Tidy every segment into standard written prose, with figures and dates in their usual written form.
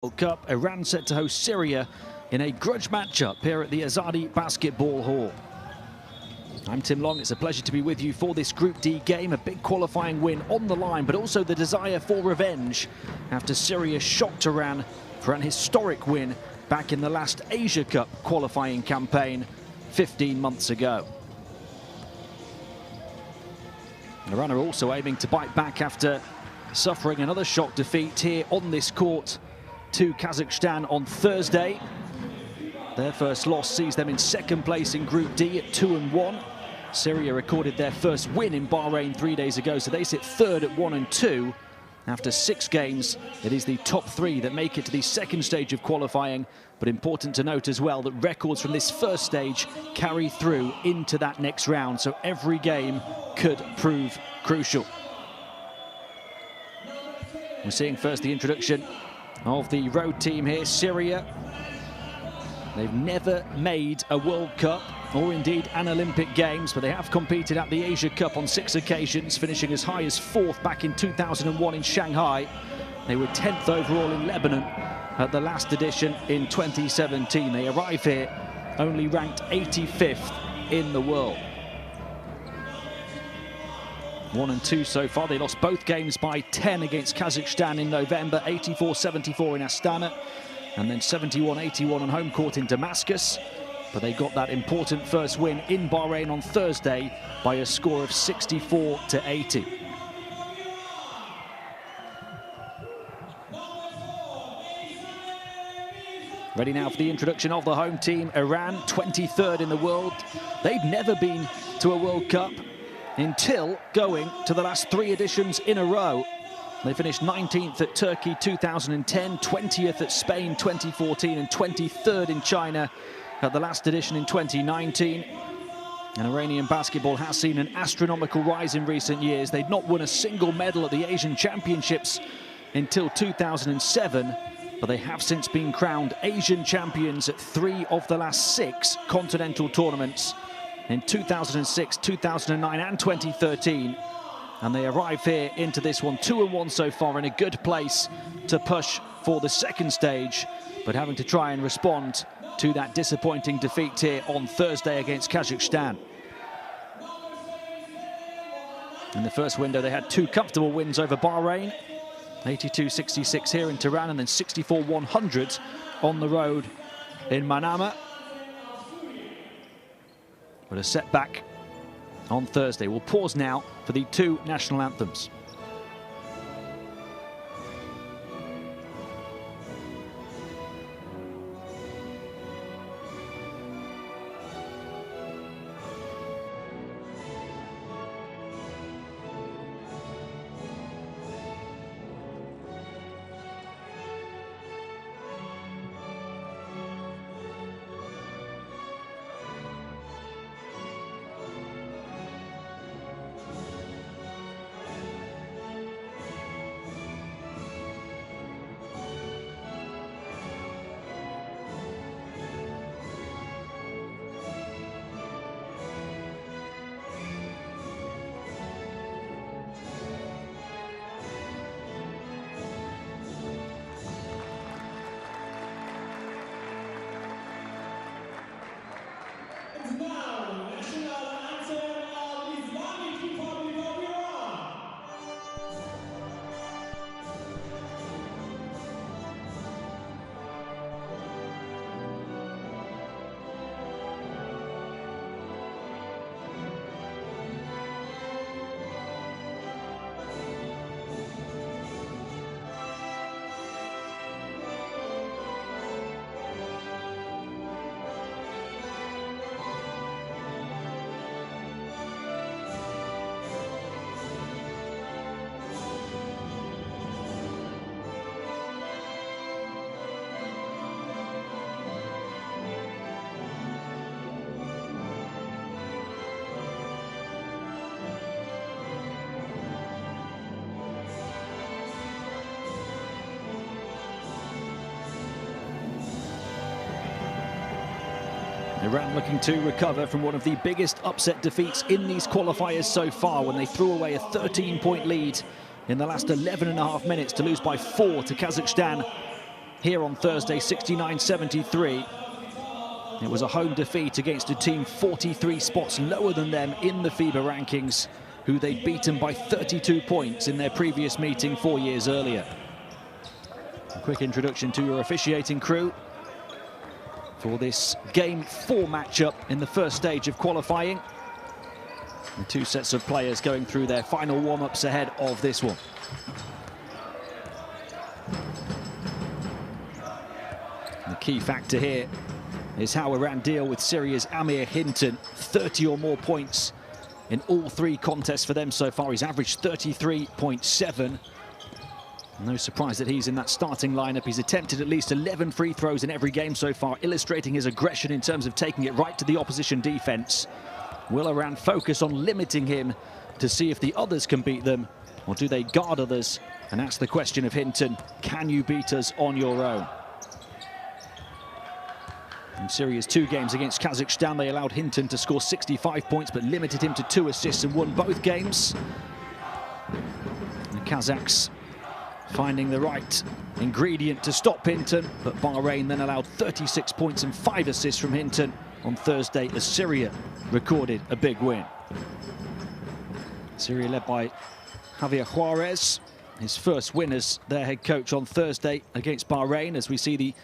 World Cup, Iran set to host Syria in a grudge matchup here at the Azadi Basketball Hall. I'm Tim Long. It's a pleasure to be with you for this Group D game. A big qualifying win on the line, but also the desire for revenge after Syria shocked Iran for an historic win back in the last Asia Cup qualifying campaign 15 months ago. Iran are also aiming to bite back after suffering another shock defeat here on this court to Kazakhstan on Thursday. Their first loss sees them in second place in Group D at 2-1. Syria recorded their first win in Bahrain 3 days ago, so they sit third at 1-2. After 6 games, it is the top 3 that make it to the second stage of qualifying. But important to note as well that records from this first stage carry through into that next round, so every game could prove crucial. We're seeing first the introduction of the road team here, Syria. They've never made a World Cup or indeed an Olympic Games, but they have competed at the Asia Cup on 6 occasions, finishing as high as 4th back in 2001 in Shanghai. They were 10th overall in Lebanon at the last edition in 2017. They arrive here only ranked 85th in the world. 1-2 so far. They lost both games by 10 against Kazakhstan in November, 84-74 in Astana, and then 71-81 on home court in Damascus. But they got that important first win in Bahrain on Thursday by a score of 64-80. Ready now for the introduction of the home team, Iran, 23rd in the world. They've never been to a World Cup until going to the last 3 editions in a row. They finished 19th at Turkey 2010, 20th at Spain 2014, and 23rd in China at the last edition in 2019. And Iranian basketball has seen an astronomical rise in recent years. They'd not won a single medal at the Asian Championships until 2007, but they have since been crowned Asian champions at 3 of the last 6 continental tournaments in 2006, 2009 and 2013. And they arrive here into this one 2-1 so far, in a good place to push for the second stage, but having to try and respond to that disappointing defeat here on Thursday against Kazakhstan. In the first window, they had 2 comfortable wins over Bahrain, 82-66 here in Tehran, and then 64-100 on the road in Manama. But a setback on Thursday. We'll pause now for the 2 national anthems. Now, national anthem of Islamic Republic of Iran. Iran looking to recover from one of the biggest upset defeats in these qualifiers so far, when they threw away a 13-point lead in the last 11.5 minutes to lose by 4 to Kazakhstan here on Thursday, 69-73. It was a home defeat against a team 43 spots lower than them in the Fiba rankings, who they'd beaten by 32 points in their previous meeting 4 years earlier. A quick introduction to your officiating crew for this Game 4 matchup in the first stage of qualifying. The two sets of players going through their final warm-ups ahead of this one. The key factor here is how Iran deal with Syria's Amir Hinton. 30 or more points in all 3 contests for them so far. He's averaged 33.7. No surprise that he's in that starting lineup. He's attempted at least 11 free throws in every game so far, illustrating his aggression in terms of taking it right to the opposition defense. Will Iran focus on limiting him to see if the others can beat them, or do they guard others and ask the question of Hinton, can you beat us on your own? In Syria's 2 games against Kazakhstan, they allowed Hinton to score 65 points but limited him to 2 assists and won both games. The Kazakhs finding the right ingredient to stop Hinton, but Bahrain then allowed 36 points and 5 assists from Hinton on Thursday as Syria recorded a big win. Syria led by Javier Juarez, his first win as their head coach on Thursday against Bahrain, as we see the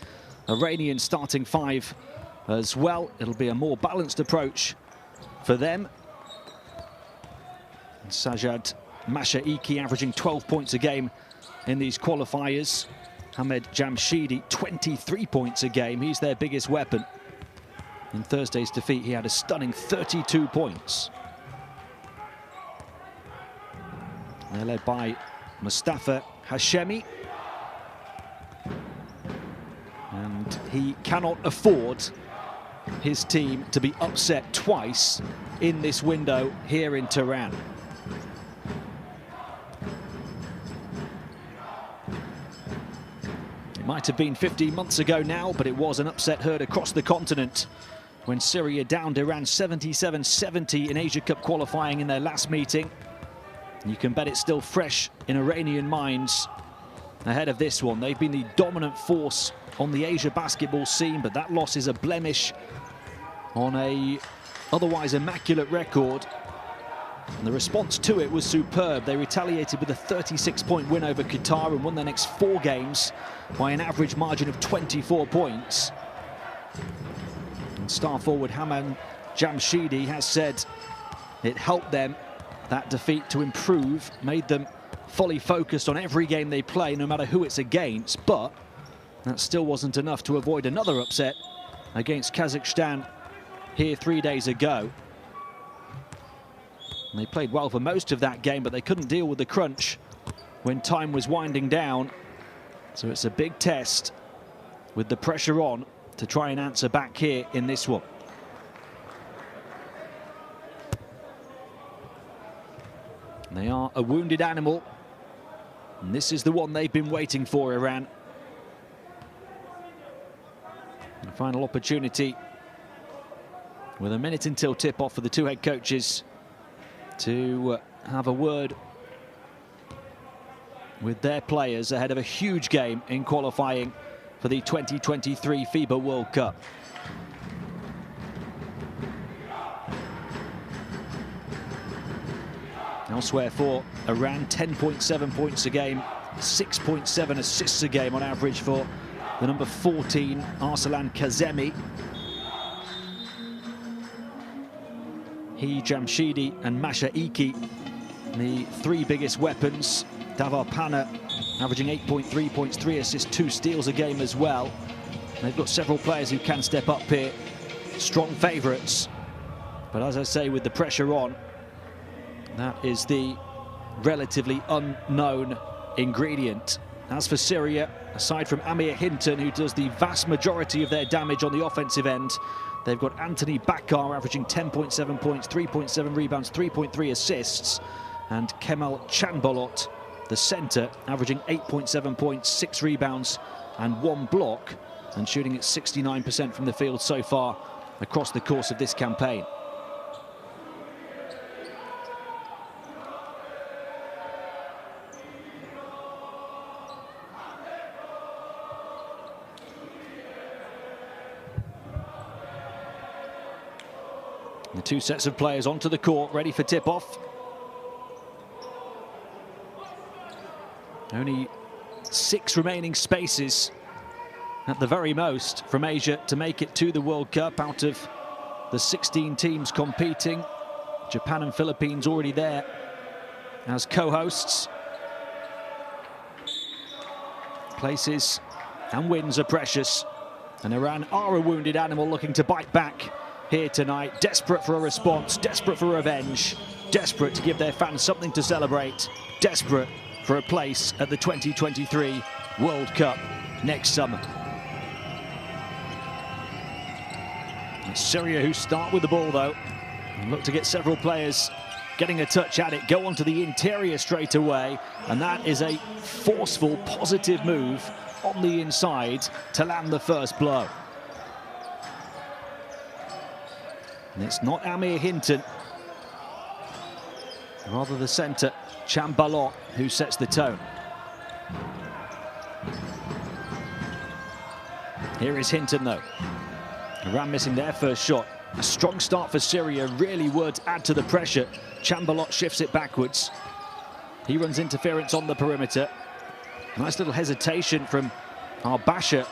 Iranian starting 5 as well. It'll be a more balanced approach for them. And Sajad Mashaiki averaging 12 points a game in these qualifiers. Hamed Jamshidi 23 points a game. He's their biggest weapon. In Thursday's defeat, he had a stunning 32 points. They're led by Mustafa Hashemi. And he cannot afford his team to be upset twice in this window here in Tehran. It might have been 15 months ago now, but it was an upset heard across the continent when Syria downed Iran 77-70 in Asia Cup qualifying in their last meeting. And you can bet it's still fresh in Iranian minds ahead of this one. They've been the dominant force on the Asia basketball scene, but that loss is a blemish on a otherwise immaculate record. And the response to it was superb. They retaliated with a 36-point win over Qatar and won their next 4 games by an average margin of 24 points. And star forward Hamed Jamshidi has said it helped them, that defeat, to improve, made them fully focused on every game they play, no matter who it's against. But that still wasn't enough to avoid another upset against Kazakhstan here 3 days ago. And they played well for most of that game, but they couldn't deal with the crunch when time was winding down. So it's a big test with the pressure on to try and answer back here in this one. They are a wounded animal, and this is the one they've been waiting for, Iran. The final opportunity with a minute until tip-off for the 2 head coaches to have a word with their players ahead of a huge game in qualifying for the 2023 FIBA World Cup. Elsewhere for Iran, 10.7 points a game, 6.7 assists a game on average for the number 14, Arslan Kazemi. He, Jamshidi and Mashaiki, the 3 biggest weapons. Davar Pana averaging 8.3 points, 3 assists, 2 steals a game as well. They've got several players who can step up here. Strong favourites. But as I say, with the pressure on, that is the relatively unknown ingredient. As for Syria, aside from Amir Hinton, who does the vast majority of their damage on the offensive end, they've got Anthony Bakar averaging 10.7 points, 3.7 rebounds, 3.3 assists, and Kemal Chanbolot, the centre, averaging 8.7 points, 6 rebounds and 1 block, and shooting at 69% from the field so far across the course of this campaign. The two sets of players onto the court, ready for tip-off. Only 6 remaining spaces at the very most from Asia to make it to the World Cup out of the 16 teams competing. Japan and Philippines already there as co-hosts. Places and wins are precious, and Iran are a wounded animal looking to bite back here tonight. Desperate for a response, desperate for revenge, desperate to give their fans something to celebrate, desperate for a place at the 2023 World Cup next summer. It's Syria who start with the ball though, and look to get several players getting a touch at it, go onto the interior straight away, and that is a forceful, positive move on the inside to land the first blow. And it's not Amir Hinton, rather the centre, Chambalot, who sets the tone. Here is Hinton though. Iran missing their first shot. A strong start for Syria really would add to the pressure. Chambalot shifts it backwards. He runs interference on the perimeter. Nice little hesitation from our Basha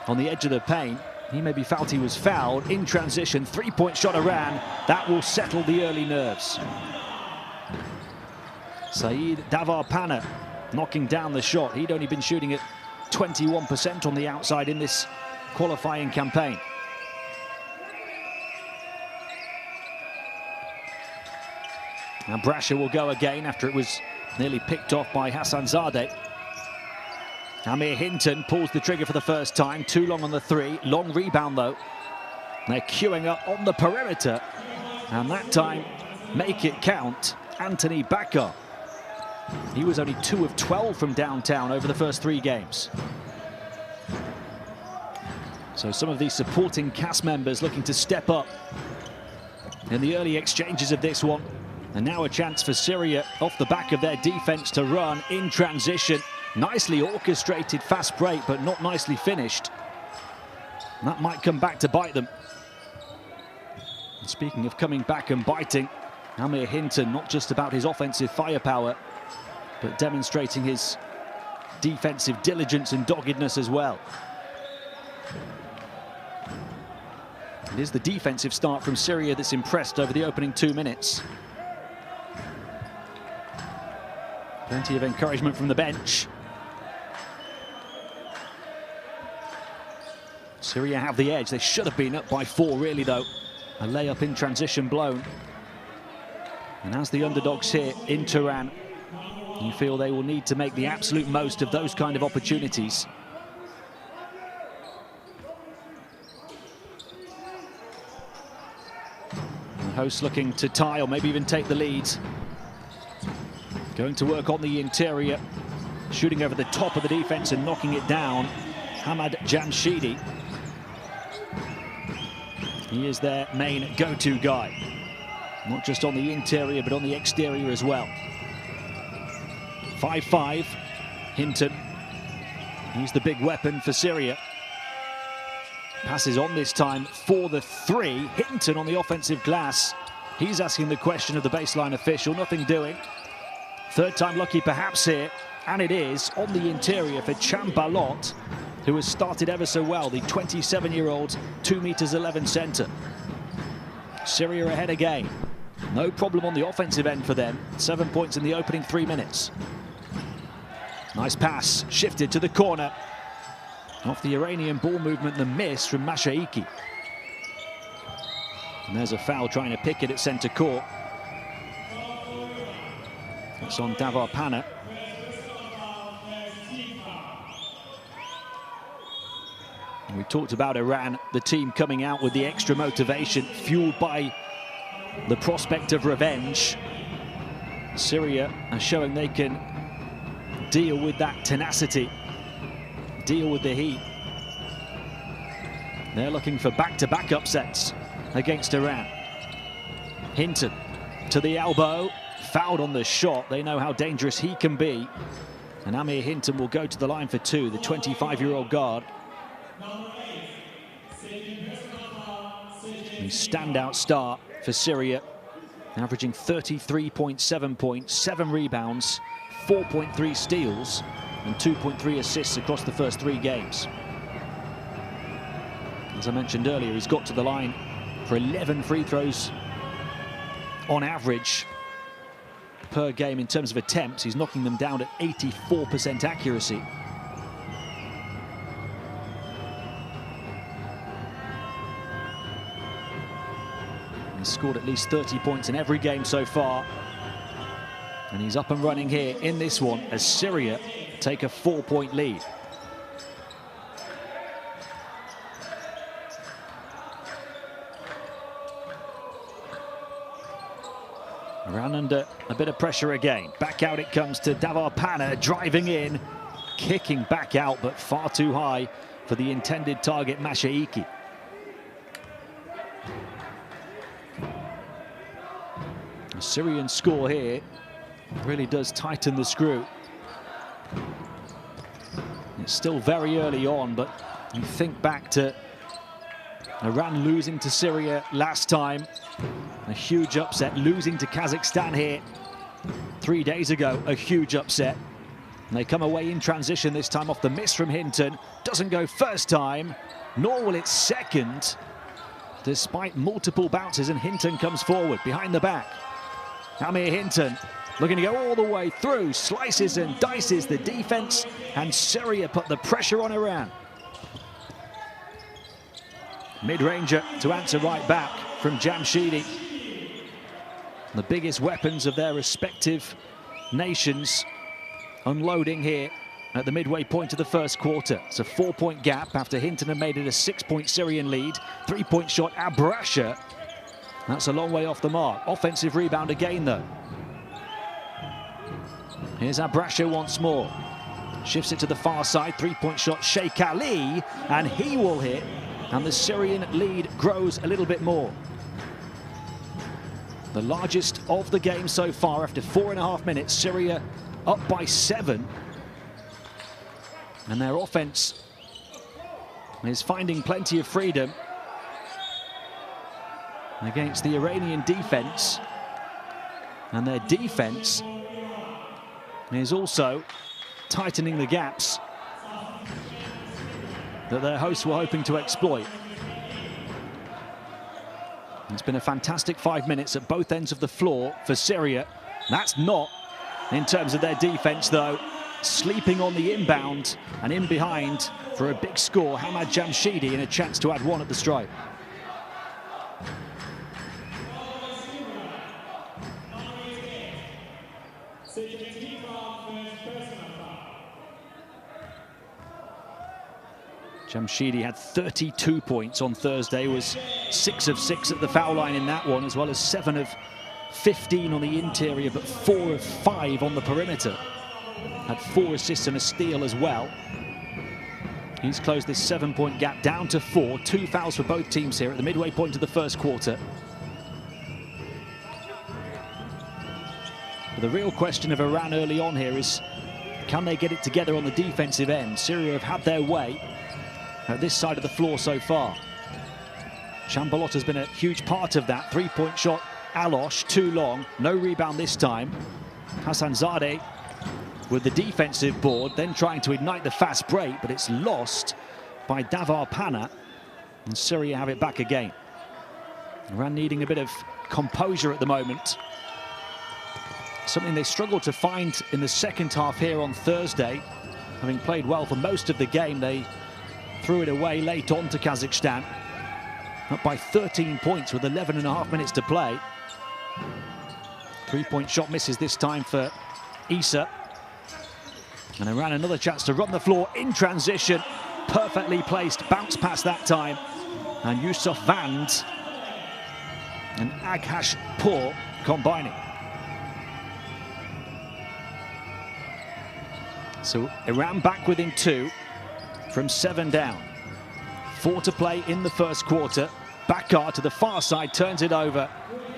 on the edge of the paint. He maybe felt he was fouled. In transition, 3-point shot Iran. That will settle the early nerves. Saeed Davar-Pana knocking down the shot. He'd only been shooting at 21% on the outside in this qualifying campaign. And Brasher will go again after it was nearly picked off by Hassanzadeh. Amir Hinton pulls the trigger for the first time. Too long on the 3. Long rebound though. They're queuing up on the perimeter. And that time, make it count, Anthony Bakar. He was only 2 of 12 from downtown over the first 3 games. So some of these supporting cast members looking to step up in the early exchanges of this one. And now a chance for Syria off the back of their defense to run in transition. Nicely orchestrated fast break, but not nicely finished. And that might come back to bite them. And speaking of coming back and biting, Amir Hinton, not just about his offensive firepower, but demonstrating his defensive diligence and doggedness as well. It is the defensive start from Syria that's impressed over the opening 2 minutes. Plenty of encouragement from the bench. Syria have the edge. They should have been up by 4 really though. A layup in transition blown. And as the underdogs here in Tehran, you feel they will need to make the absolute most of those kind of opportunities. The hosts looking to tie or maybe even take the lead. Going to work on the interior, shooting over the top of the defense and knocking it down, Hamad Jamshidi. He is their main go-to guy, not just on the interior but on the exterior as well. 5-5, Hinton. He's the big weapon for Syria. Passes on this time for the 3. Hinton on the offensive glass. He's asking the question of the baseline official, nothing doing. Third time lucky perhaps here, and it is on the interior for Chambalot, who has started ever so well, the 27-year-old 2'11" centre. Syria ahead again. No problem on the offensive end for them. 7 points in the opening 3 minutes. Nice pass, shifted to the corner. Off the Iranian ball movement, the miss from Mashaiki. And there's a foul trying to pick it at centre court. It's on Davar-Pana. And we talked about Iran, the team coming out with the extra motivation, fueled by the prospect of revenge. Syria are showing they can deal with that tenacity, deal with the heat. They're looking for back-to-back upsets against Iran. Hinton to the elbow, fouled on the shot. They know how dangerous he can be. And Amir Hinton will go to the line for 2, the 25-year-old guard. His standout start for Syria, averaging 33.7 points, 7 rebounds, 4.3 steals, and 2.3 assists across the first 3 games. As I mentioned earlier, he's got to the line for 11 free throws on average per game in terms of attempts. He's knocking them down at 84% accuracy. He's scored at least 30 points in every game so far. And he's up and running here in this one as Syria take a 4-point lead. Around under a bit of pressure again. Back out it comes to Davar Pana, driving in, kicking back out, but far too high for the intended target, Mashaiki. The Syrian score here really does tighten the screw. It's still very early on, but you think back to Iran losing to Syria last time. A huge upset, losing to Kazakhstan here 3 days ago, a huge upset. And they come away in transition this time off the miss from Hinton. Doesn't go first time, nor will it second, despite multiple bounces, and Hinton comes forward behind the back. Amir Hinton looking to go all the way through, slices and dices the defense, and Syria put the pressure on Iran. Mid-ranger to answer right back from Jamshidi. The biggest weapons of their respective nations unloading here at the midway point of the first quarter. It's a 4-point gap after Hinton had made it a 6-point Syrian lead. 3-point shot, Abrasha. That's a long way off the mark. Offensive rebound again, though. Here's Abrasha once more. Shifts it to the far side. 3-point shot, Sheikh Ali, and he will hit. And the Syrian lead grows a little bit more. The largest of the game so far after 4.5 minutes. Syria up by 7. And their offense is finding plenty of freedom against the Iranian defense. And their defense is also tightening the gaps that their hosts were hoping to exploit. It's been a fantastic 5 minutes at both ends of the floor for Syria. That's not in terms of their defense, though. Sleeping on the inbound and in behind for a big score. Hamad Jamshidi and a chance to add 1 at the stripe. Jamshidi had 32 points on Thursday, was 6 of 6 at the foul line in that one, as well as 7 of 15 on the interior, but 4 of 5 on the perimeter. Had 4 assists and a steal as well. He's closed this 7-point gap down to 4. 2 fouls for both teams here at the midway point of the first quarter. But the real question of Iran early on here is, can they get it together on the defensive end? Syria have had their way at this side of the floor so far. Chambalot has been a huge part of that. 3-point shot, Alosh, too long. No rebound this time. Hassanzadeh with the defensive board, then trying to ignite the fast break, but it's lost by Davar Pana, and Syria have it back again. Iran needing a bit of composure at the moment. Something they struggled to find in the second half here on Thursday. Having played well for most of the game, they threw it away late on to Kazakhstan. Up by 13 points with 11.5 minutes to play. 3-point shot misses this time for Issa. And Iran another chance to run the floor in transition. Perfectly placed, bounce pass that time. And Yusuf Vand and Aghash Pour combining. So Iran back within 2 from 7 down. 4 to play in the first quarter. Bakar to the far side, turns it over.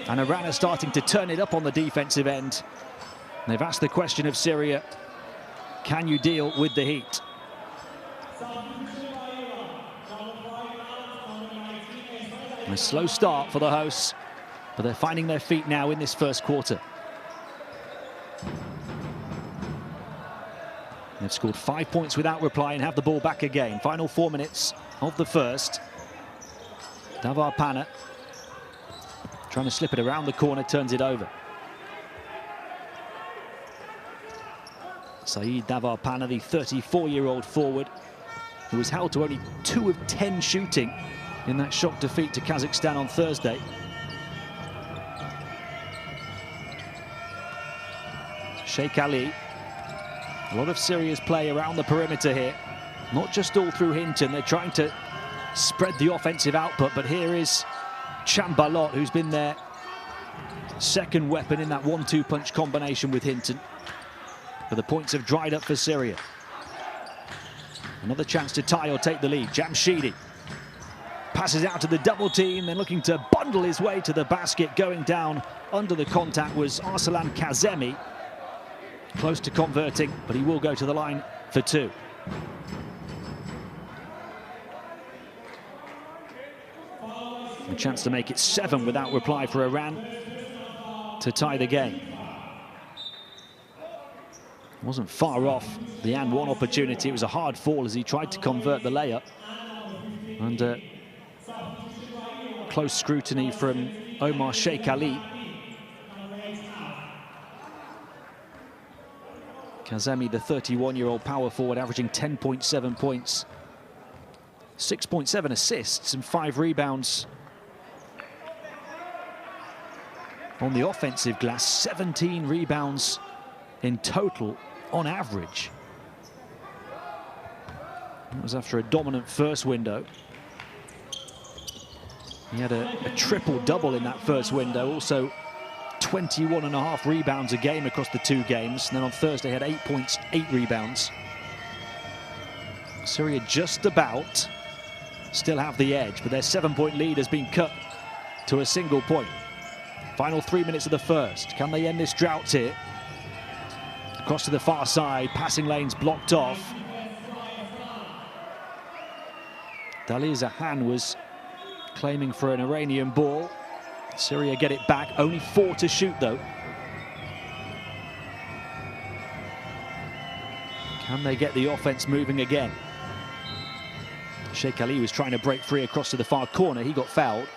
And Iran are starting to turn it up on the defensive end. They've asked the question of Syria, can you deal with the heat? A slow start for the hosts. But they're finding their feet now in this first quarter. They've scored 5 points without reply and have the ball back again. Final 4 minutes of the first. Davar Pana trying to slip it around the corner, turns it over. Saeed Davar Pana, the 34-year-old forward, who was held to only 2 of 10 shooting in that shock defeat to Kazakhstan on Thursday. Sheikh Ali. A lot of Syria's play around the perimeter here, not just all through Hinton. They're trying to spread the offensive output, but here is Chambalot, who's been their second weapon in that 1-2 punch combination with Hinton. But the points have dried up for Syria. Another chance to tie or take the lead. Jamshidi passes out to the double team, then looking to bundle his way to the basket. Going down under the contact was Arslan Kazemi. Close to converting, but he will go to the line for 2. A chance to make it 7 without reply for Iran to tie the game. Wasn't far off the and one opportunity. It was a hard fall as he tried to convert the layup. And close scrutiny from Omar Sheikh Ali. Kazemi, the 31-year-old power forward, averaging 10.7 points, 6.7 assists and 5 rebounds. On the offensive glass, 17 rebounds in total on average. That was after a dominant first window. He had a triple-double in that first window, also 21.5 rebounds a game across the 2 games. And then on Thursday had 8 points, 8 rebounds. Syria just about still have the edge, but their 7-point lead has been cut to a single point. Final 3 minutes of the first. Can they end this drought here? Across to the far side, passing lanes blocked off. Dalir Zahan was claiming for an Iranian ball. Syria get it back, only 4 to shoot though. Can they get the offense moving again? Sheikh Ali was trying to break free across to the far corner. He got fouled.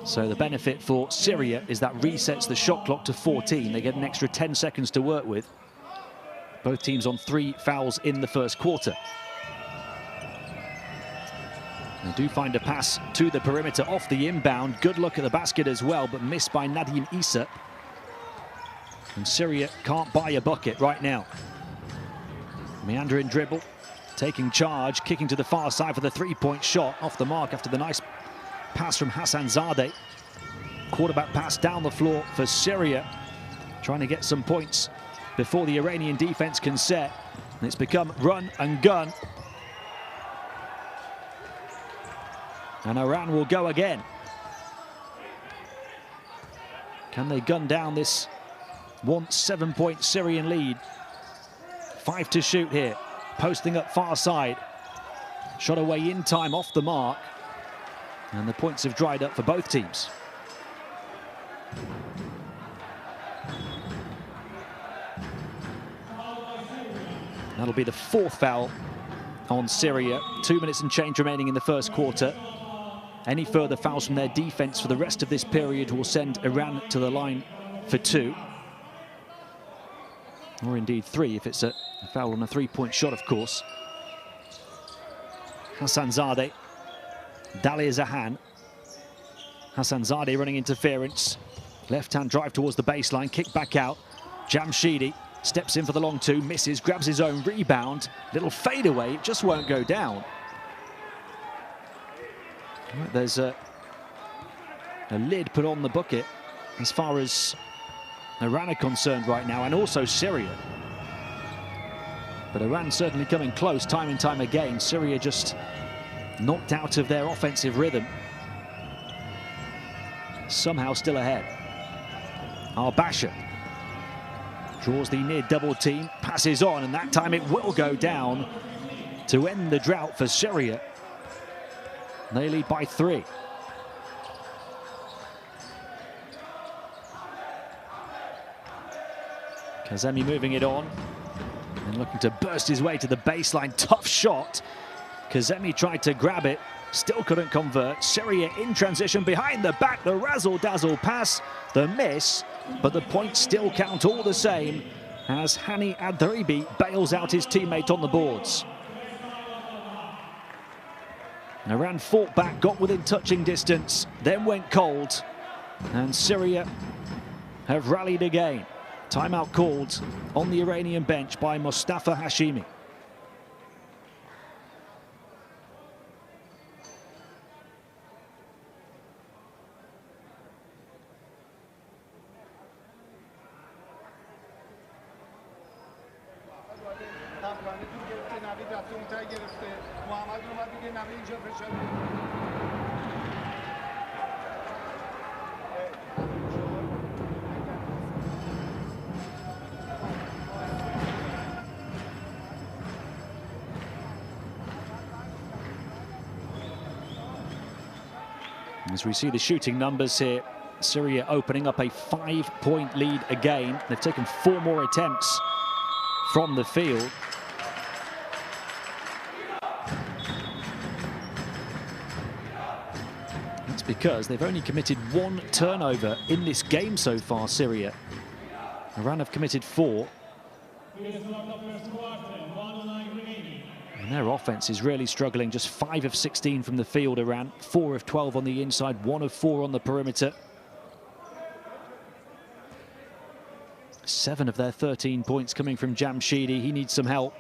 So the benefit for Syria is that resets the shot clock to 14. They get an extra 10 seconds to work with. Both teams on 3 fouls in the first quarter. They do find a pass to the perimeter off the inbound. Good look at the basket as well, but missed by Nadim Issa. And Syria can't buy a bucket right now. Meandering dribble, taking charge, kicking to the far side for the 3-point shot. Off the mark after the nice pass from Hassan Zadeh. Quarterback pass down the floor for Syria. Trying to get some points before the Iranian defense can set. And it's become run and gun. And Iran will go again. Can they gun down this 7-point Syrian lead? 5 to shoot here. Posting up far side. Shot away in time off the mark. And the points have dried up for both teams. That'll be the 4th foul on Syria. 2 minutes and change remaining in the first quarter. Any further fouls from their defense for the rest of this period will send Iran to the line for 2. Or indeed 3 if it's a foul on a 3-point shot, of course. Hassan Zadeh, Dalir Zahan. Hassan Zadeh running interference. Left-hand drive towards the baseline, kick back out. Jamshidi steps in for the long 2, misses, grabs his own rebound. Little fadeaway, it just won't go down. There's a lid put on the bucket as far as Iran are concerned right now, and also Syria. But Iran certainly coming close time and time again. Syria just knocked out of their offensive rhythm. Somehow still ahead. Al-Basha draws the near double team, passes on, and that time it will go down to end the drought for Syria. They lead by 3. Kazemi moving it on and looking to burst his way to the baseline. Tough shot. Kazemi tried to grab it, still couldn't convert. Syria in transition behind the back, the razzle-dazzle pass, the miss, but the points still count all the same as Hani Adribi bails out his teammate on the boards. Iran fought back, got within touching distance, then went cold, and Syria have rallied again. Timeout called on the Iranian bench by Mustafa Hashimi. As we see the shooting numbers here, Syria opening up a 5-point lead again. They've taken 4 more attempts from the field. That's because they've only committed 1 turnover in this game so far, Syria. Iran have committed 4. And their offense is really struggling. Just 5 of 16 from the field, Iran. 4 of 12 on the inside, 1 of 4 on the perimeter. 7 of their 13 points coming from Jamshidi. He needs some help.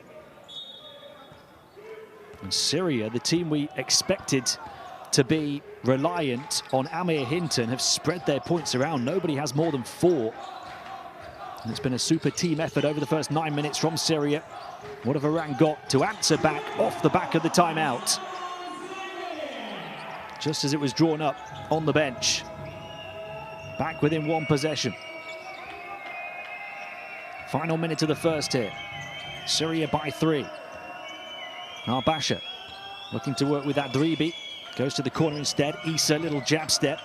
And Syria, the team we expected to be reliant on Amir Hinton, have spread their points around. Nobody has more than 4. And it's been a super team effort over the first 9 minutes from Syria. What have Iran got to answer back off the back of the timeout? Just as it was drawn up on the bench. Back within 1 possession. Final minute of the first here. Syria by 3. Arbasha looking to work with Adribi. Goes to the corner instead. Issa, little jab step.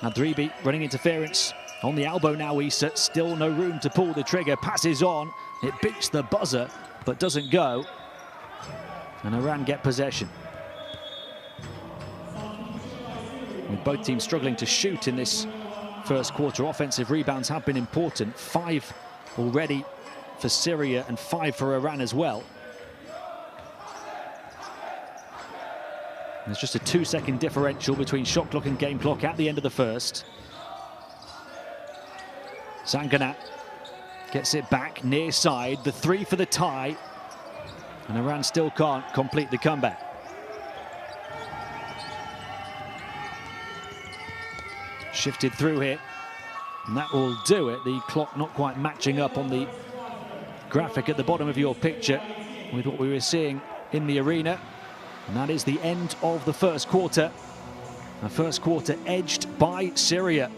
Adribi running interference. On the elbow now, Issa. Still no room to pull the trigger. Passes on. It beats the buzzer, but doesn't go. And Iran get possession. With both teams struggling to shoot in this first quarter, offensive rebounds have been important. 5 already for Syria and 5 for Iran as well. There's just a 2-second differential between shot clock and game clock at the end of the first. Zanganat gets it back near side, the 3 for the tie, and Iran still can't complete the comeback. Shifted through here, and that will do it. The clock not quite matching up on the graphic at the bottom of your picture with what we were seeing in the arena. And that is the end of the first quarter. The first quarter edged by Syria,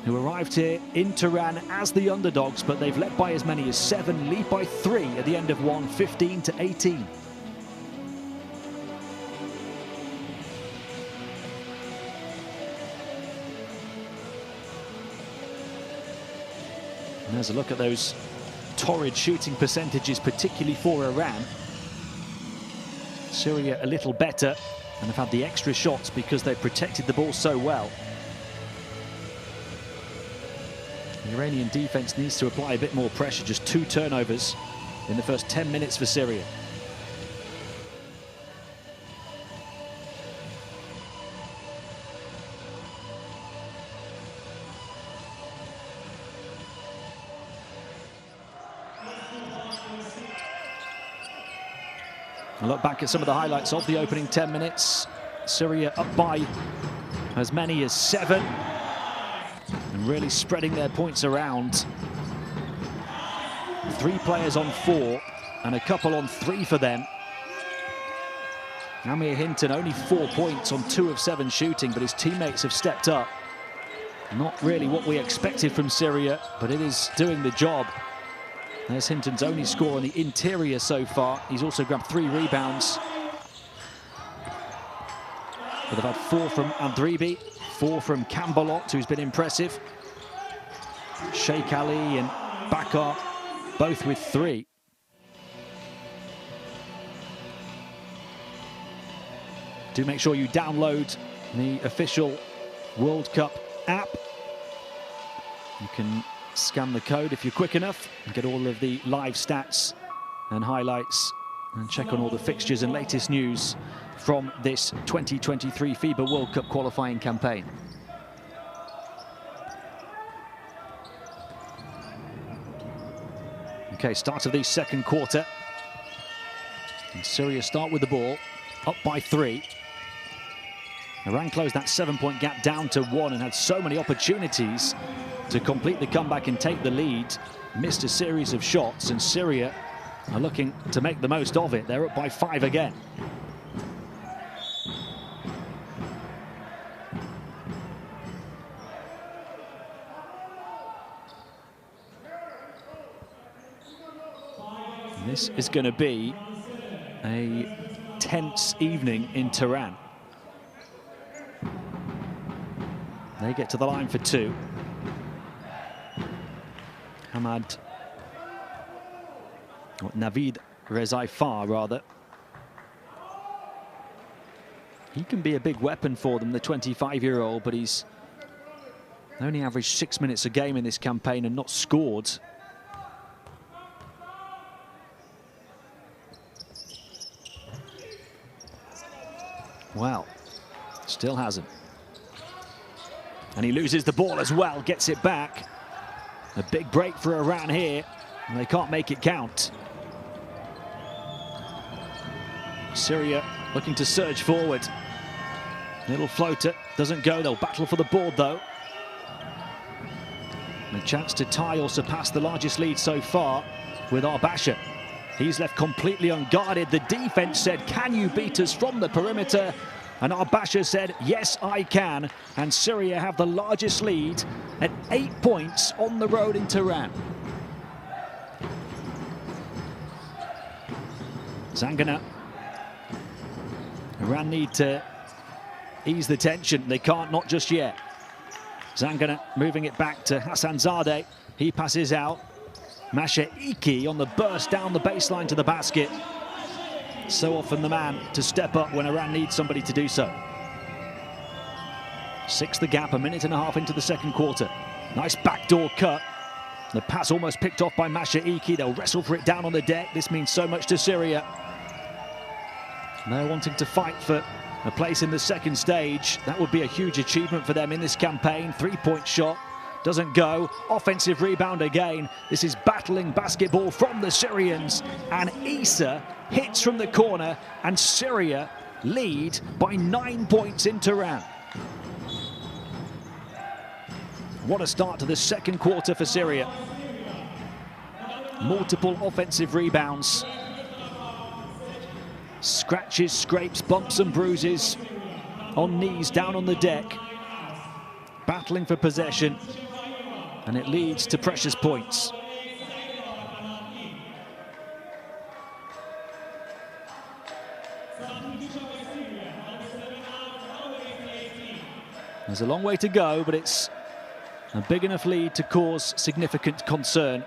who arrived here in Tehran as the underdogs, but they've led by as many as 7, lead by 3 at the end of 1, 15-18. And there's a look at those torrid shooting percentages, particularly for Iran. Syria a little better and have had the extra shots because they've protected the ball so well. The Iranian defense needs to apply a bit more pressure. Just 2 turnovers in the first 10 minutes for Syria. A look back at some of the highlights of the opening 10 minutes. Syria up by as many as 7. And really spreading their points around. 3 players on 4 and a couple on 3 for them. Amir Hinton only 4 points on 2 of 7 shooting, but his teammates have stepped up. Not really what we expected from Syria, but it is doing the job. There's Hinton's only score on the interior so far. He's also grabbed 3 rebounds. But they've had 4 from Adribi, 4 from Kambalot, who's been impressive. Sheikh Ali and Bakar both with 3. Do make sure you download the official World Cup app. You can scan the code if you're quick enough and get all of the live stats and highlights and check on all the fixtures and latest news from this 2023 FIBA World Cup qualifying campaign. Okay, start of the second quarter. And Syria start with the ball, up by 3. Iran closed that 7-point gap down to 1 and had so many opportunities to complete the comeback and take the lead. Missed a series of shots, and Syria are looking to make the most of it. They're up by 5 again. And this is going to be a tense evening in Tehran. They get to the line for 2. Navid Rezaifar, rather. He can be a big weapon for them, the 25-year-old, but he's only averaged 6 minutes a game in this campaign and not scored. Well, still hasn't. And he loses the ball as well, gets it back. A big break for Iran here, and they can't make it count. Syria looking to surge forward. Little floater, doesn't go. They'll battle for the board, though. And a chance to tie or surpass the largest lead so far with Arbasha. He's left completely unguarded. The defense said, "Can you beat us from the perimeter?" And Arbasha said, "Yes, I can." And Syria have the largest lead at 8 points on the road in Tehran. Zangana. Iran need to ease the tension. They can't, not just yet. Zangana moving it back to Hassanzadeh. He passes out. Masha Iki on the burst down the baseline to the basket. So often the man to step up when Iran needs somebody to do so. 6 the gap, 1.5 minutes into the second quarter. Nice backdoor cut. The pass almost picked off by Masha Iki. They'll wrestle for it down on the deck. This means so much to Syria. They're wanting to fight for a place in the second stage. That would be a huge achievement for them in this campaign. 3-point shot. Doesn't go. Offensive rebound again. This is battling basketball from the Syrians. And Issa hits from the corner, and Syria lead by 9 points in Tehran. What a start to the second quarter for Syria. Multiple offensive rebounds. Scratches, scrapes, bumps and bruises on knees down on the deck. Battling for possession. And it leads to precious points. There's a long way to go, but it's a big enough lead to cause significant concern.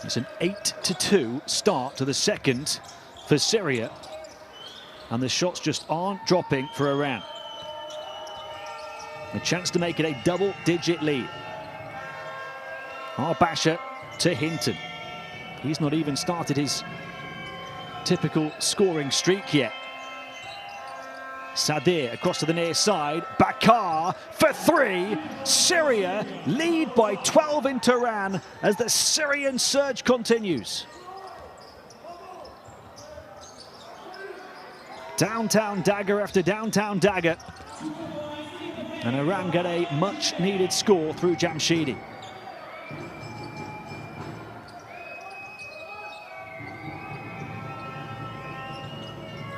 It's an 8-2 start to the second for Syria, and the shots just aren't dropping for Iran. A chance to make it a double-digit lead. Arbasha to Hinton. He's not even started his typical scoring streak yet. Sadir across to the near side. Bakar for 3. Syria lead by 12 in Tehran as the Syrian surge continues. Downtown dagger after downtown dagger. And Iran get a much-needed score through Jamshidi.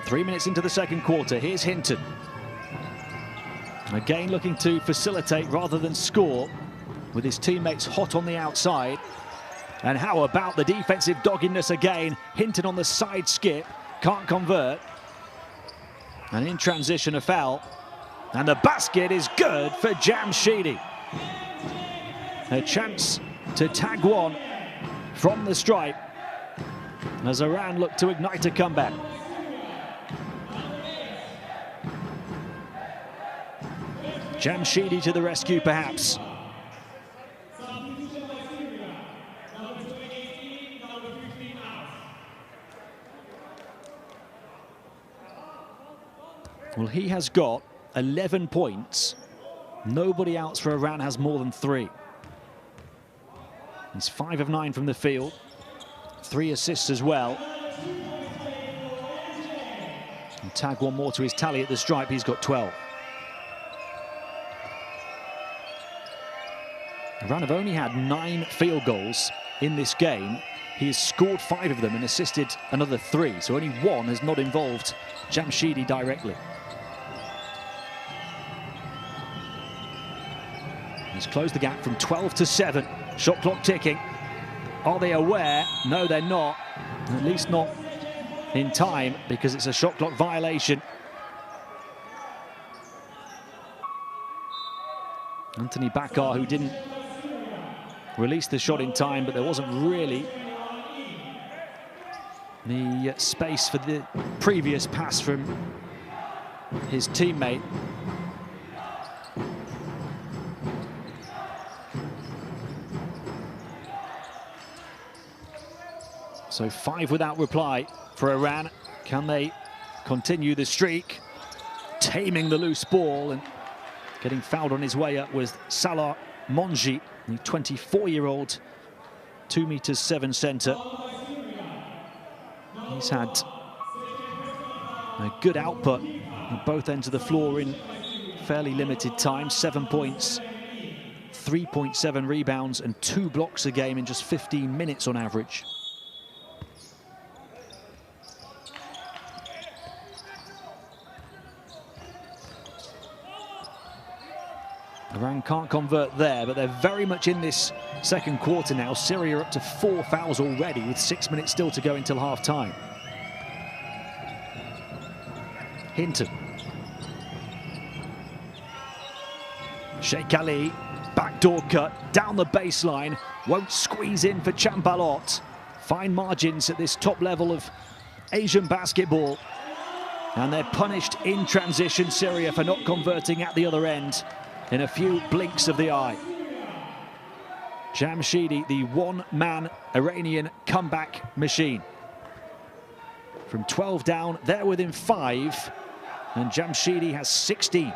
Three minutes into the second quarter, here's Hinton. Again looking to facilitate rather than score, with his teammates hot on the outside. And how about the defensive doggedness again? Hinton on the side skip, can't convert. And in transition, a foul. And the basket is good for Jamshidi. A chance to tag one from the stripe as Iran look to ignite a comeback. Jamshidi to the rescue, perhaps. Well, he has got 11 points. Nobody else for Iran has more than 3. He's 5 of 9 from the field. 3 assists as well. And tag one more to his tally at the stripe. He's got 12. Iran have only had 9 field goals in this game. He has scored 5 of them and assisted another 3. So only 1 has not involved Jamshidi directly. He's closed the gap from 12 to 7. Shot clock ticking. Are they aware? No, they're not. At least not in time, because it's a shot clock violation. Anthony Bakar, who didn't release the shot in time, but there wasn't really the space for the previous pass from his teammate. So 5 without reply for Iran. Can they continue the streak? Taming the loose ball and getting fouled on his way up was Salah Monji, the 24-year-old, 2 meters 7 center. He's had a good output at both ends of the floor in fairly limited time. 7 points, 3.7 rebounds and 2 blocks a game in just 15 minutes on average. Iran can't convert there, but they're very much in this second quarter now. Syria are up to 4 fouls already with 6 minutes still to go until half-time. Hinton. Sheikh Ali, backdoor cut, down the baseline, won't squeeze in for Champalot. Fine margins at this top level of Asian basketball. And they're punished in transition, Syria, for not converting at the other end in a few blinks of the eye. Jamshidi, the one-man Iranian comeback machine. From 12 down, they're within 5, and Jamshidi has 16.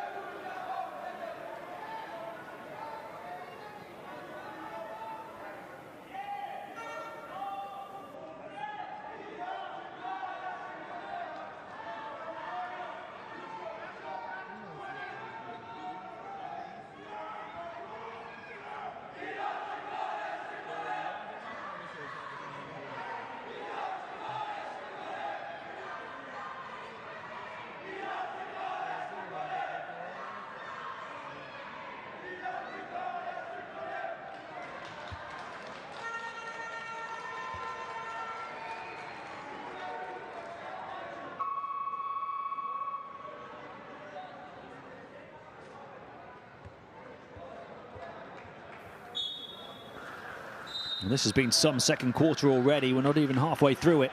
And this has been some second quarter already. We're not even halfway through it.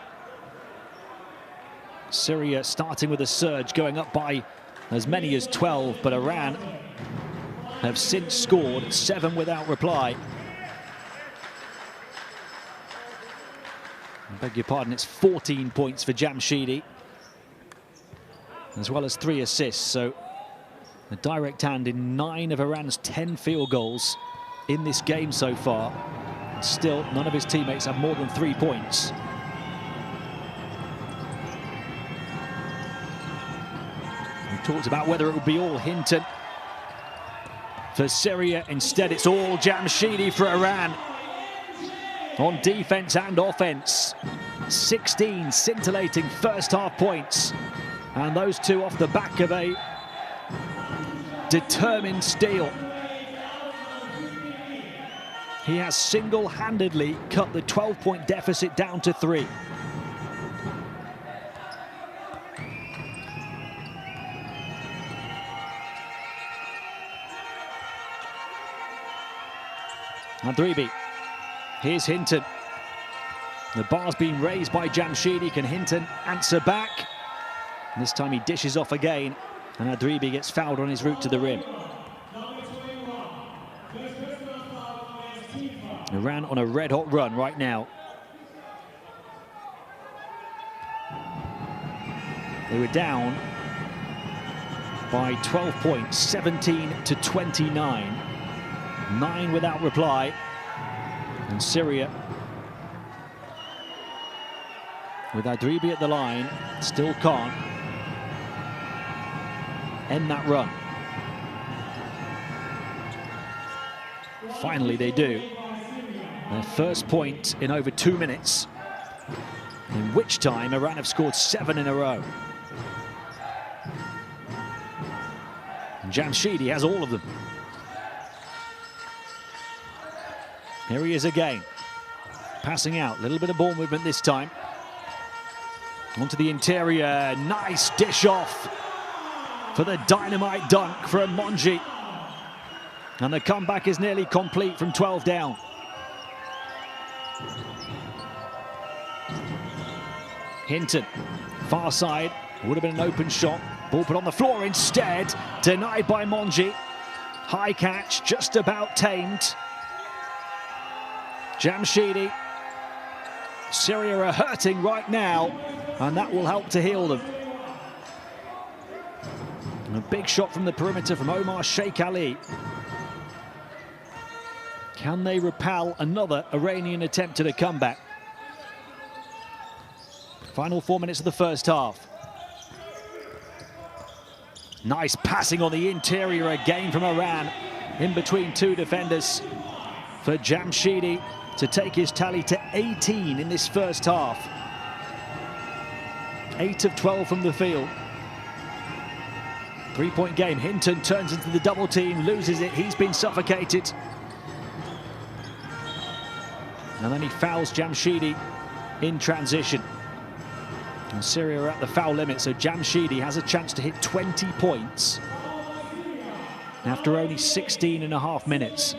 Syria starting with a surge, going up by as many as 12, but Iran have since scored 7 without reply. I beg your pardon, it's 14 points for Jamshidi, as well as 3 assists. So a direct hand in 9 of Iran's 10 field goals in this game so far. Still, none of his teammates have more than 3 points. We talked about whether it would be all Hinton for Syria. Instead, it's all Jamshidi for Iran. On defense and offense. 16 scintillating first half points. And those 2 off the back of a determined steal. He has single-handedly cut the 12-point deficit down to 3. Adribi. Here's Hinton. The bar's been raised by Jamshidi. Can Hinton answer back? And this time he dishes off again, and Adribi gets fouled on his route to the rim. Iran on a red-hot run right now. They were down by 12 points, 17-29. 9 without reply. And Syria, with Adribi at the line, still can't end that run. Finally they do. Their first point in over 2 minutes, in which time Iran have scored 7 in a row. And Jamshidi has all of them. Here he is again, passing out, a little bit of ball movement this time. Onto the interior, nice dish off for the dynamite dunk from Monji. And the comeback is nearly complete from 12 down. Hinton, far side, would have been an open shot. Ball put on the floor instead, denied by Monji. High catch, just about tamed. Jamshidi. Syria are hurting right now, and that will help to heal them. And a big shot from the perimeter from Omar Sheikh Ali. Can they repel another Iranian attempt at a comeback? Final 4 minutes of the first half. Nice passing on the interior again from Iran, in between two defenders for Jamshidi to take his tally to 18 in this first half. 8 of 12 from the field. 3-point game. Hinton turns into the double team, loses it. He's been suffocated. And then he fouls Jamshidi in transition. And Syria are at the foul limit, so Jamshidi has a chance to hit 20 points after only 16 and a half minutes.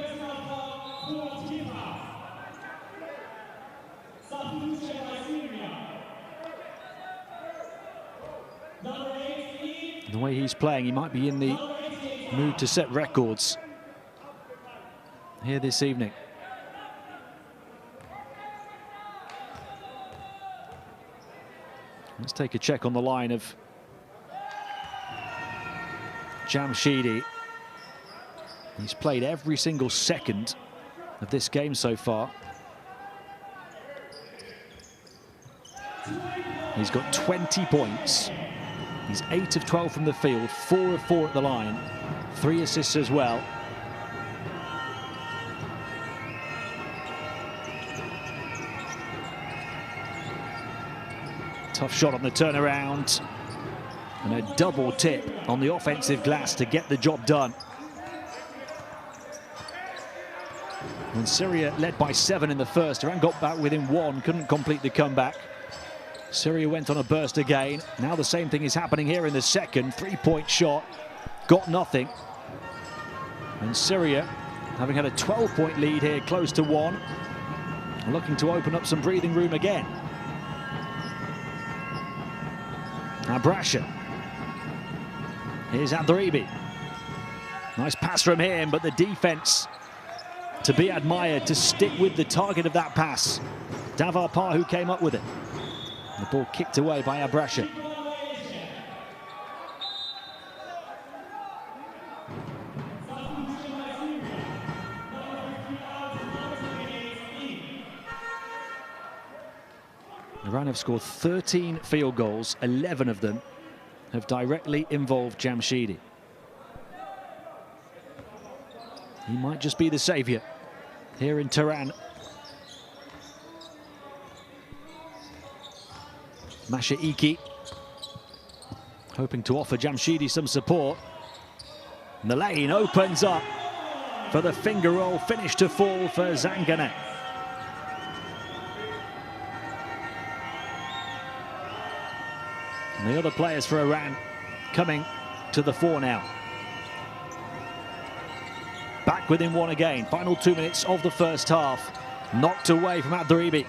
The way he's playing, he might be in the mood to set records here this evening. Let's take a check on the line of Jamshidi. He's played every single second of this game so far. He's got 20 points. He's 8 of 12 from the field, 4 of 4 at the line, 3 assists as well. Tough shot on the turnaround, and a double tip on the offensive glass to get the job done. When Syria led by 7 in the first, Iran got back within 1, couldn't complete the comeback. Syria went on a burst again. Now the same thing is happening here in the second. 3-point shot, got nothing. And Syria, having had a 12-point lead here, close to 1, looking to open up some breathing room again. Abrasha. Here's Adribi. Nice pass from him, but the defense to be admired, to stick with the target of that pass. Davar Par, who came up with it. The ball kicked away by Abrasha. Iran have scored 13 field goals, 11 of them have directly involved Jamshidi. He might just be the saviour here in Tehran. Masha Iki hoping to offer Jamshidi some support. And the lane opens up for the finger roll, finish to fall for Zanganeh. And the other players for Iran coming to the fore now. Back back within one again. Final 2 minutes of the first half. Knocked away from Adribi.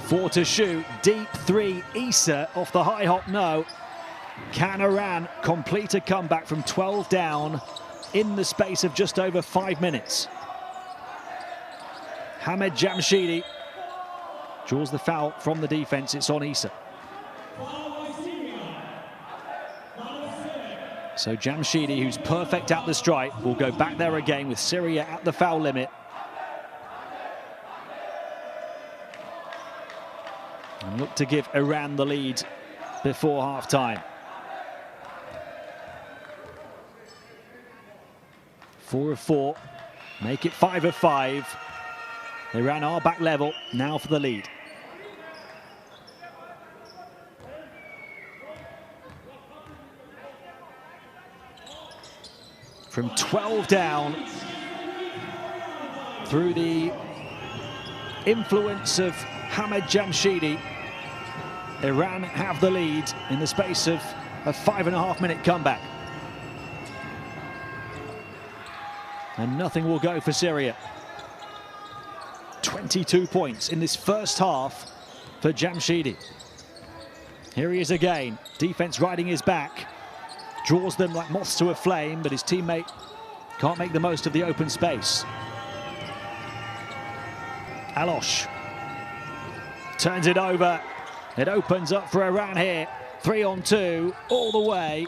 4 to shoot. Deep three. Issa off the high hop. No. Can Iran complete a comeback from 12 down in the space of just over 5 minutes? Hamed Jamshidi draws the foul from the defense. It's on Issa. So Jamshidi, who's perfect at the stripe, will go back there again with Syria at the foul limit. And look to give Iran the lead before half-time. 4 of 4, make it 5 of 5. Iran are back level now for the lead. From 12 down, through the influence of Hamed Jamshidi, Iran have the lead in the space of a 5.5-minute comeback. And nothing will go for Syria. 22 points in this first half for Jamshidi. Here he is again, defense riding his back. Draws them like moths to a flame, but his teammate can't make the most of the open space. Alosh turns it over. It opens up for Iran here. 3 on 2, all the way.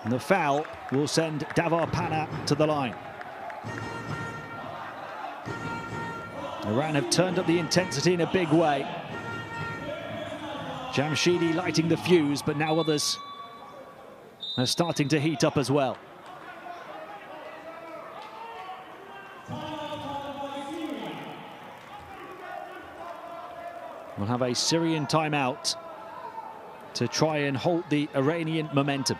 And the foul will send Davar Pana to the line. Iran have turned up the intensity in a big way. Jamshidi lighting the fuse, but now others are starting to heat up as well. We'll have a Syrian timeout to try and halt the Iranian momentum.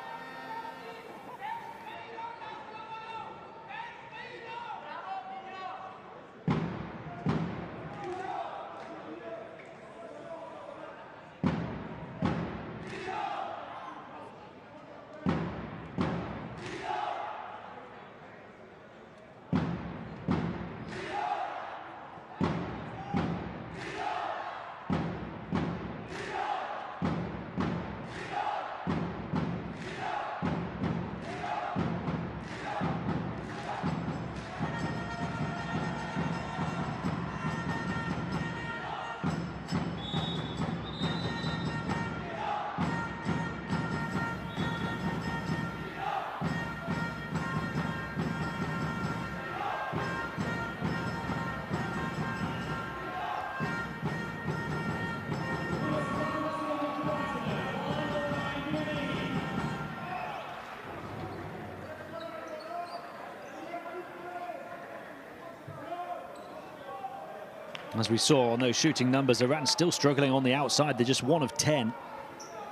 As we saw on those shooting numbers, Iran still struggling on the outside. They're just 1 of 10,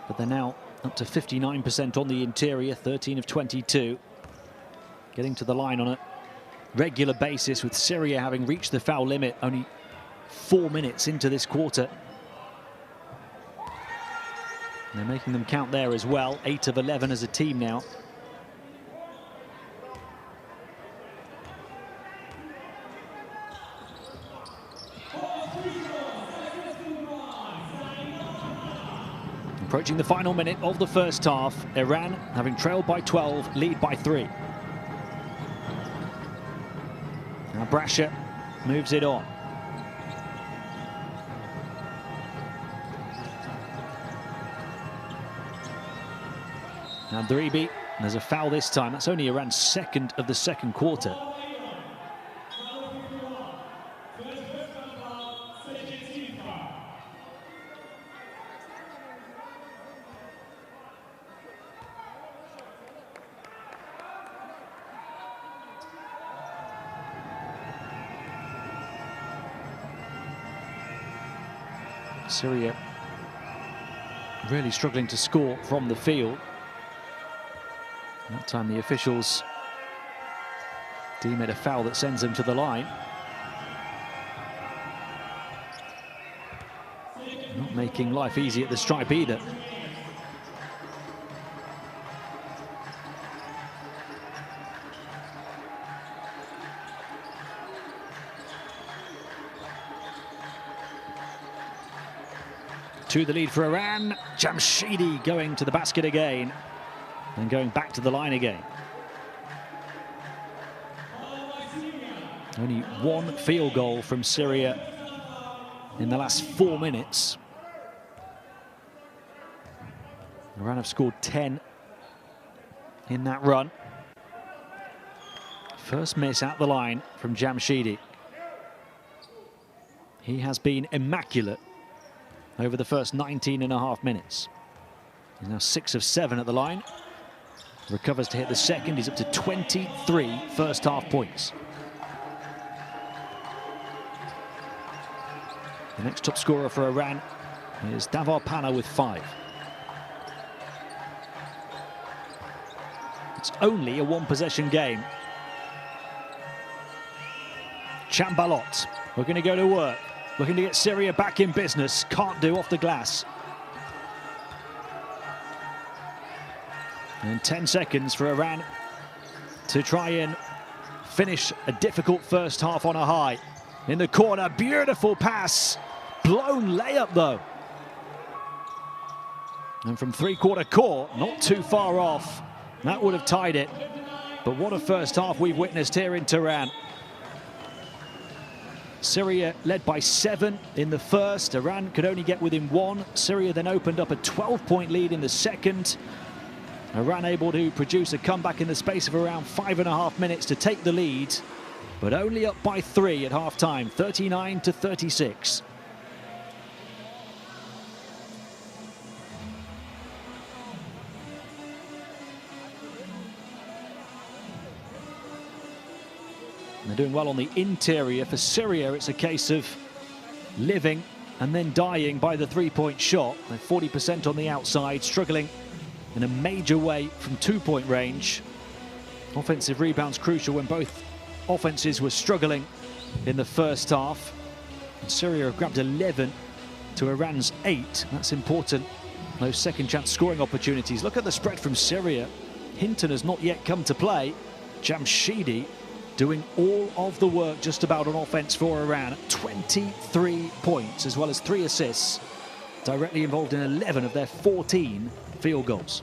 but they're now up to 59% on the interior, 13 of 22. Getting to the line on a regular basis, with Syria having reached the foul limit only 4 minutes into this quarter. And they're making them count there as well, 8 of 11 as a team now. Approaching the final minute of the first half, Iran having trailed by 12, lead by 3. Now Brasher moves it on. Now Dribi, there's a foul this time. That's only Iran's second of the second quarter. Syria really struggling to score from the field. That time the officials deem it a foul that sends them to the line. Not making life easy at the stripe either. 2 the lead for Iran. Jamshidi going to the basket again and going back to the line again. Only 1 field goal from Syria in the last 4 minutes. Iran have scored 10 in that run. First miss at the line from Jamshidi. He has been immaculate over the first 19.5 minutes. He's now 6 of 7 at the line. Recovers to hit the second. He's up to 23 first half points. The next top scorer for Iran is Davar Pana with 5. It's only a 1-possession game. Chambalot, we're going to go to work. Looking to get Syria back in business. Can't do off the glass. And 10 seconds for Iran to try and finish a difficult first half on a high. In the corner, beautiful pass. Blown layup though. And from three-quarter court, not too far off. That would have tied it. But what a first half we've witnessed here in Tehran. Syria led by 7 in the first. Iran could only get within 1. Syria then opened up a 12-point lead in the second. Iran able to produce a comeback in the space of around 5.5 minutes to take the lead, but only up by 3 at halftime, 39-36. They're doing well on the interior. For Syria, it's a case of living and then dying by the 3-point shot. They're 40% on the outside, struggling in a major way from 2-point range. Offensive rebounds crucial when both offenses were struggling in the first half. And Syria have grabbed 11 to Iran's 8. That's important. Those second chance scoring opportunities. Look at the spread from Syria. Hinton has not yet come to play. Jamshidi doing all of the work just about on offense for Iran. 23 points as well as 3 assists. Directly involved in 11 of their 14 field goals.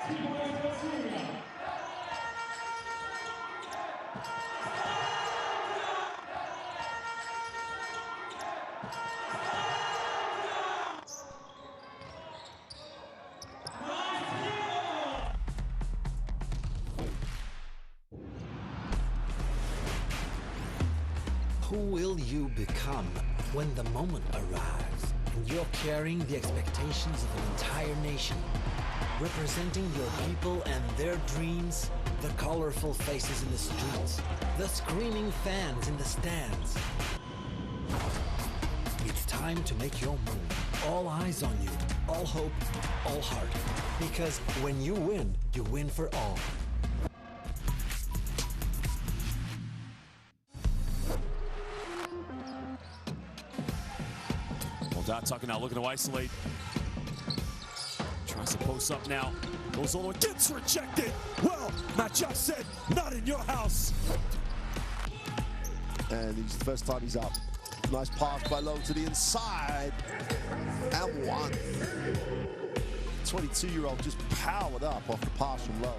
3 points for Syria. Who will you become when the moment arrives and you're carrying the expectations of an entire nation, representing your people and their dreams, the colorful faces in the streets, the screaming fans in the stands? It's time to make your move. All eyes on you, all hope, all heart. Because when you win for all. Tucker now looking to isolate. Tries to post up now. Goes all the way. Gets rejected. Well, Matchup said, not in your house. And it's the first time he's up. Nice pass by Low to the inside. And one. 22-year-old just powered up off the pass from Low.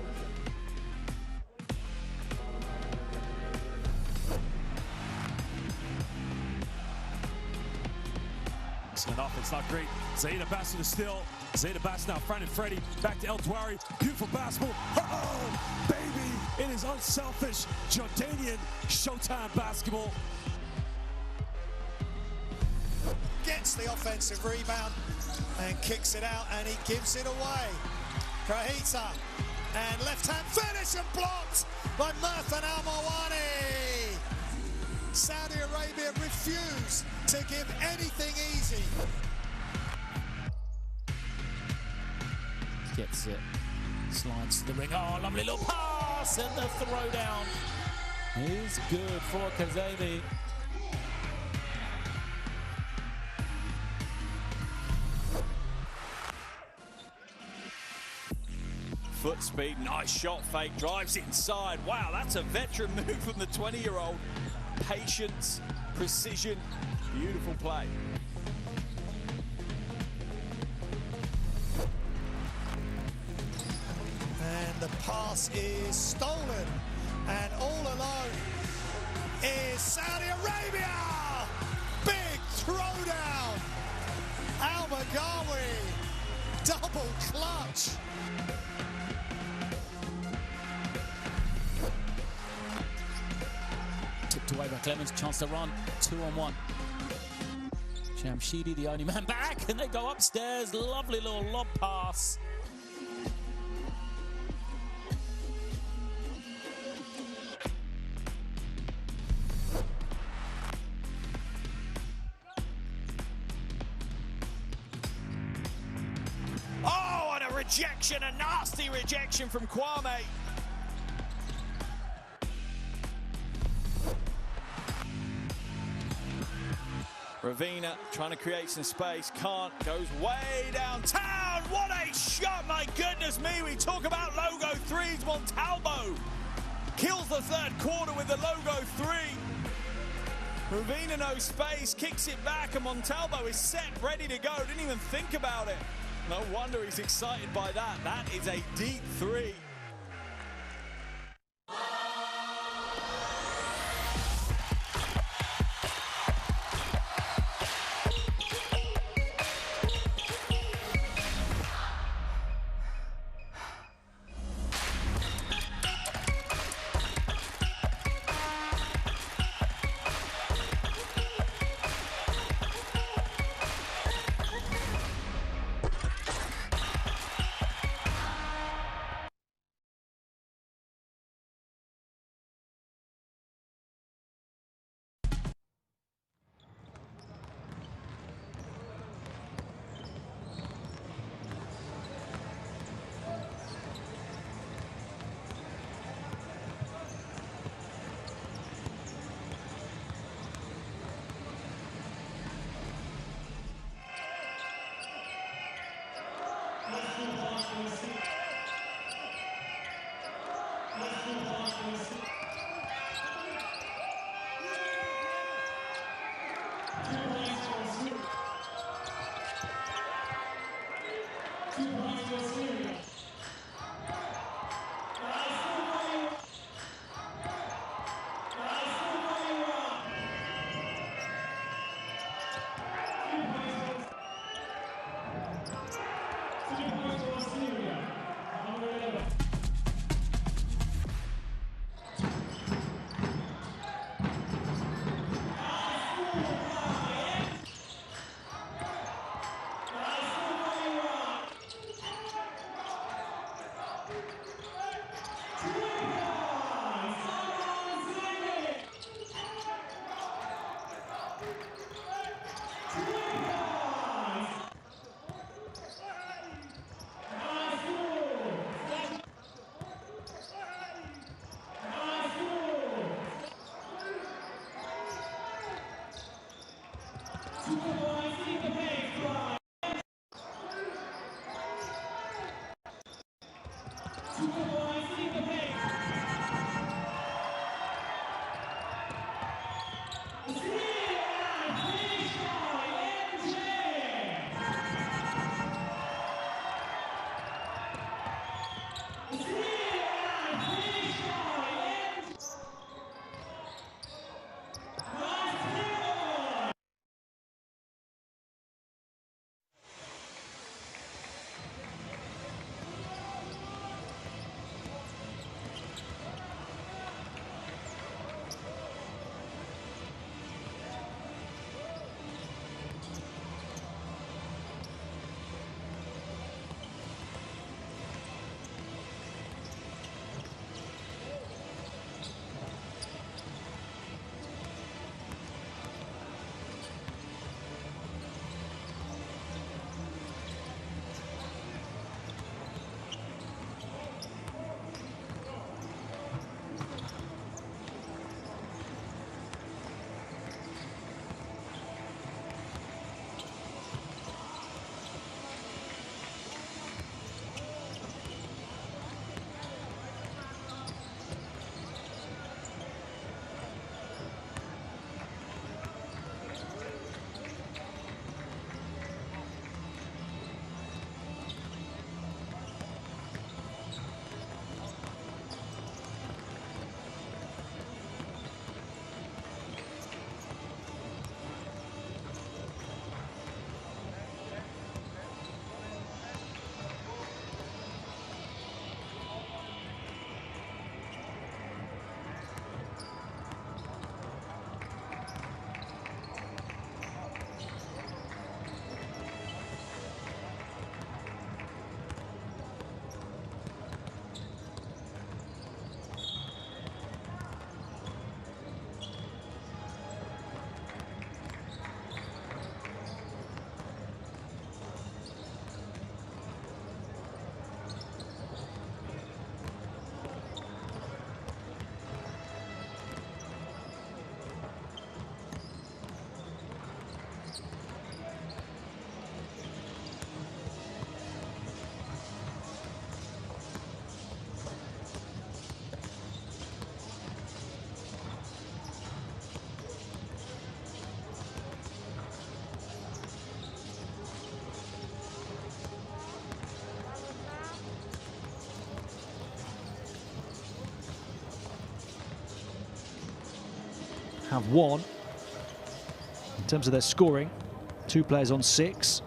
Enough, it's not great. Zaida Bass to the still. Zaida Bass now front and Freddie. Back to El Dwari. Beautiful basketball. Oh, baby. It is unselfish Jordanian Showtime basketball. Gets the offensive rebound and kicks it out, and he gives it away. Kahita and left-hand finish and blocked by Murthan Al-Mawani. Saudi Arabia refused to give anything easy. Gets it, slides to the ring. Oh, lovely little pass, and the throwdown is good for Kazemi. Foot speed, nice shot fake, drives inside. Wow, that's a veteran move from the 20-year-old. Patience, precision, beautiful play. And the pass is stolen, and all alone is Saudi Arabia. Big throwdown. Al-Magawi, double clutch. Tipped away by Clemens, chance to run, 2-on-1. Jamshidi, the only man back, and they go upstairs. Lovely little lob pass. Oh, and a rejection, a nasty rejection from Kwame. Ravina trying to create some space, can't, goes way downtown. What a shot, my goodness me. We talk about logo threes. Montalvo kills the third quarter with the logo three. Ravina no space, kicks it back, and Montalvo is set, ready to go. Didn't even think about it. No wonder he's excited by that. That is a deep three. have won in terms of their scoring. 2 players on 6,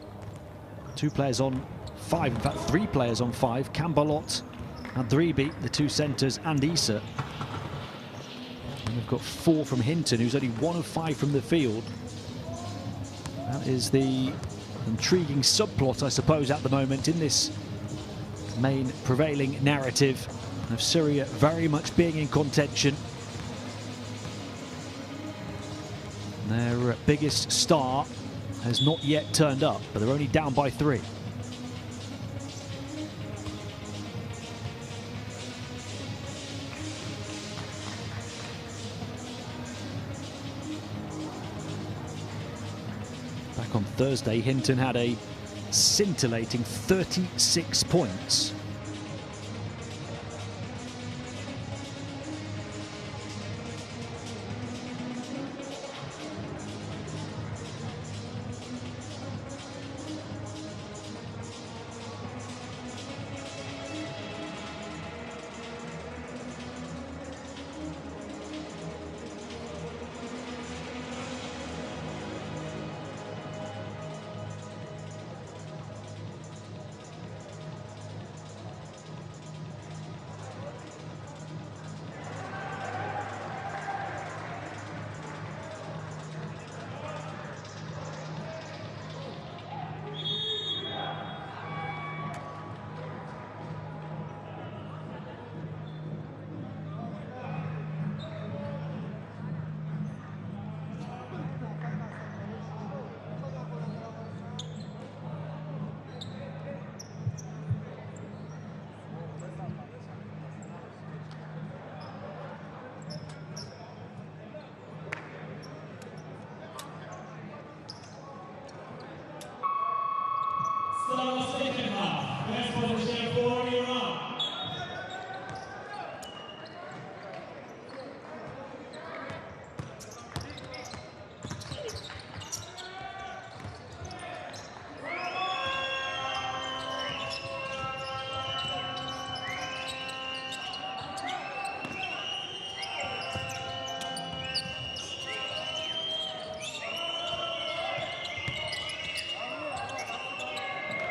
2 players on 5, in fact 3 players on 5. Cambalot and Dribi, the 2 centres, and Issa. And we've got 4 from Hinton, who's only 1 of 5 from the field. That is the intriguing subplot, I suppose, at the moment in this main prevailing narrative of Syria very much being in contention. Their biggest star has not yet turned up, but they're only down by 3. Back on Thursday, Hinton had a scintillating 36 points. First position for Iran.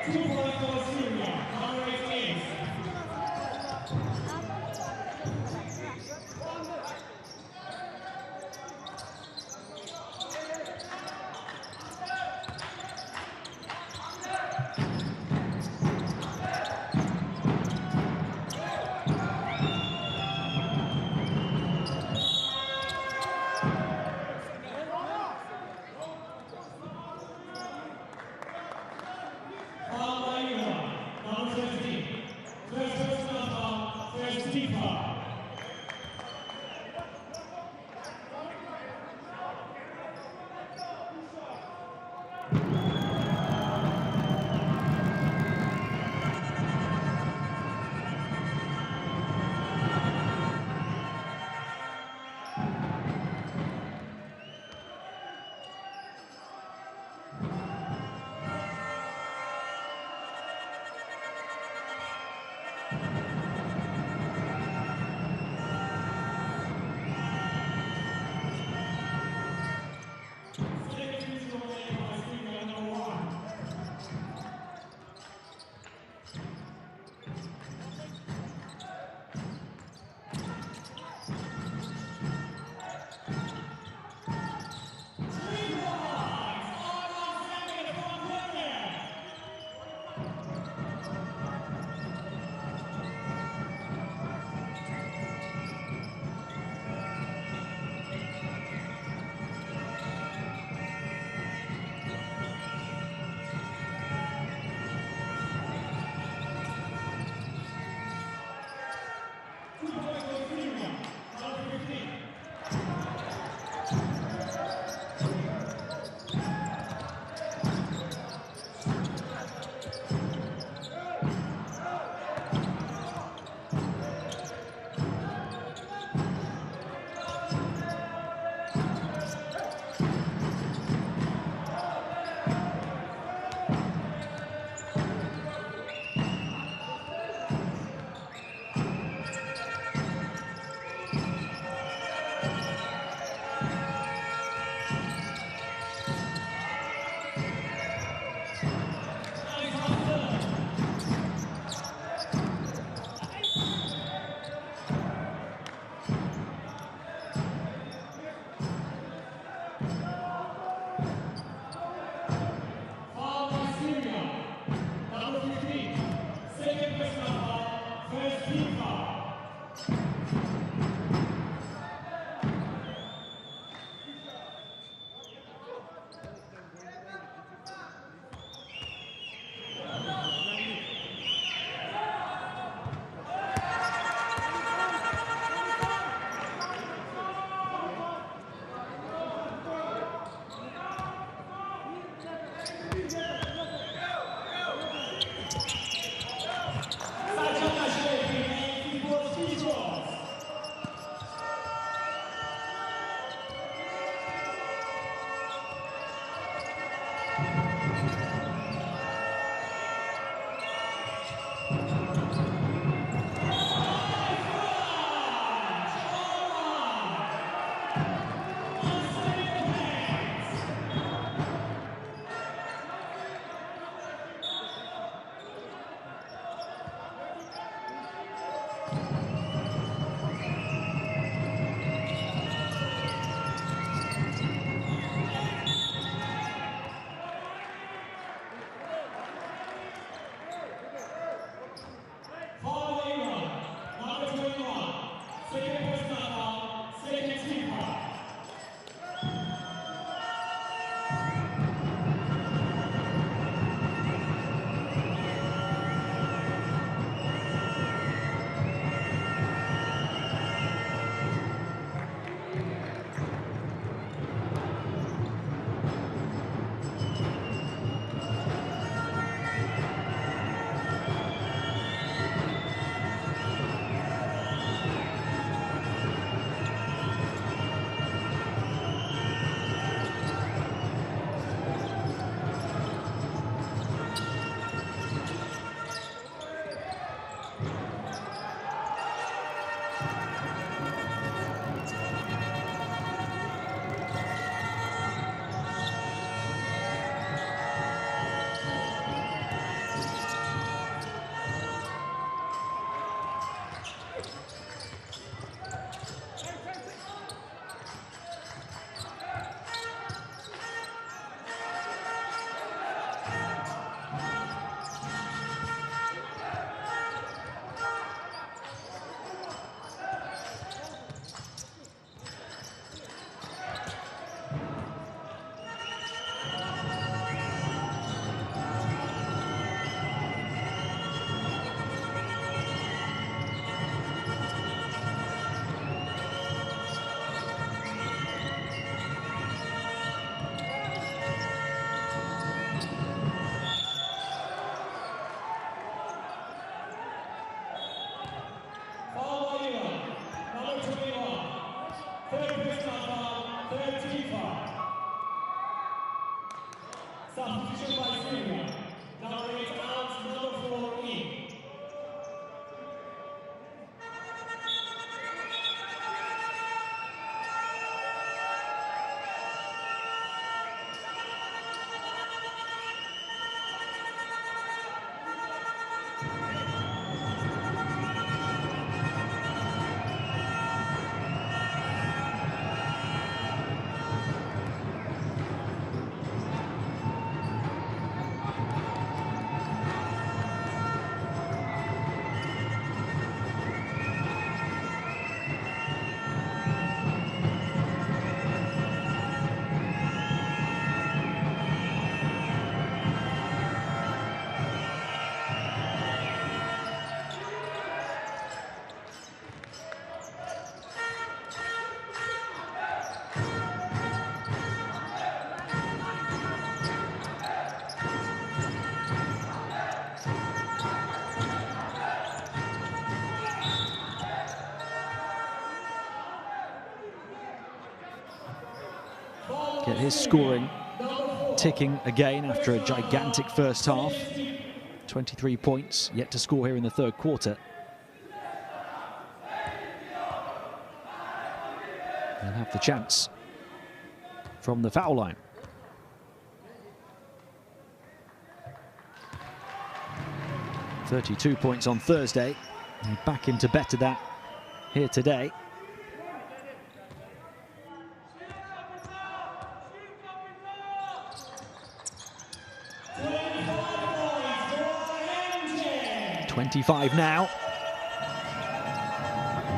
For Syria, number 8. Number 15. First person of first Fiba. Substitution by Syria. Number 8 out, number 4 in. Get his scoring ticking again after a gigantic first half. 23 points yet to score here in the third quarter. They'll have the chance from the foul line. (32 points on Thursday, and back into better that here today. (25 now).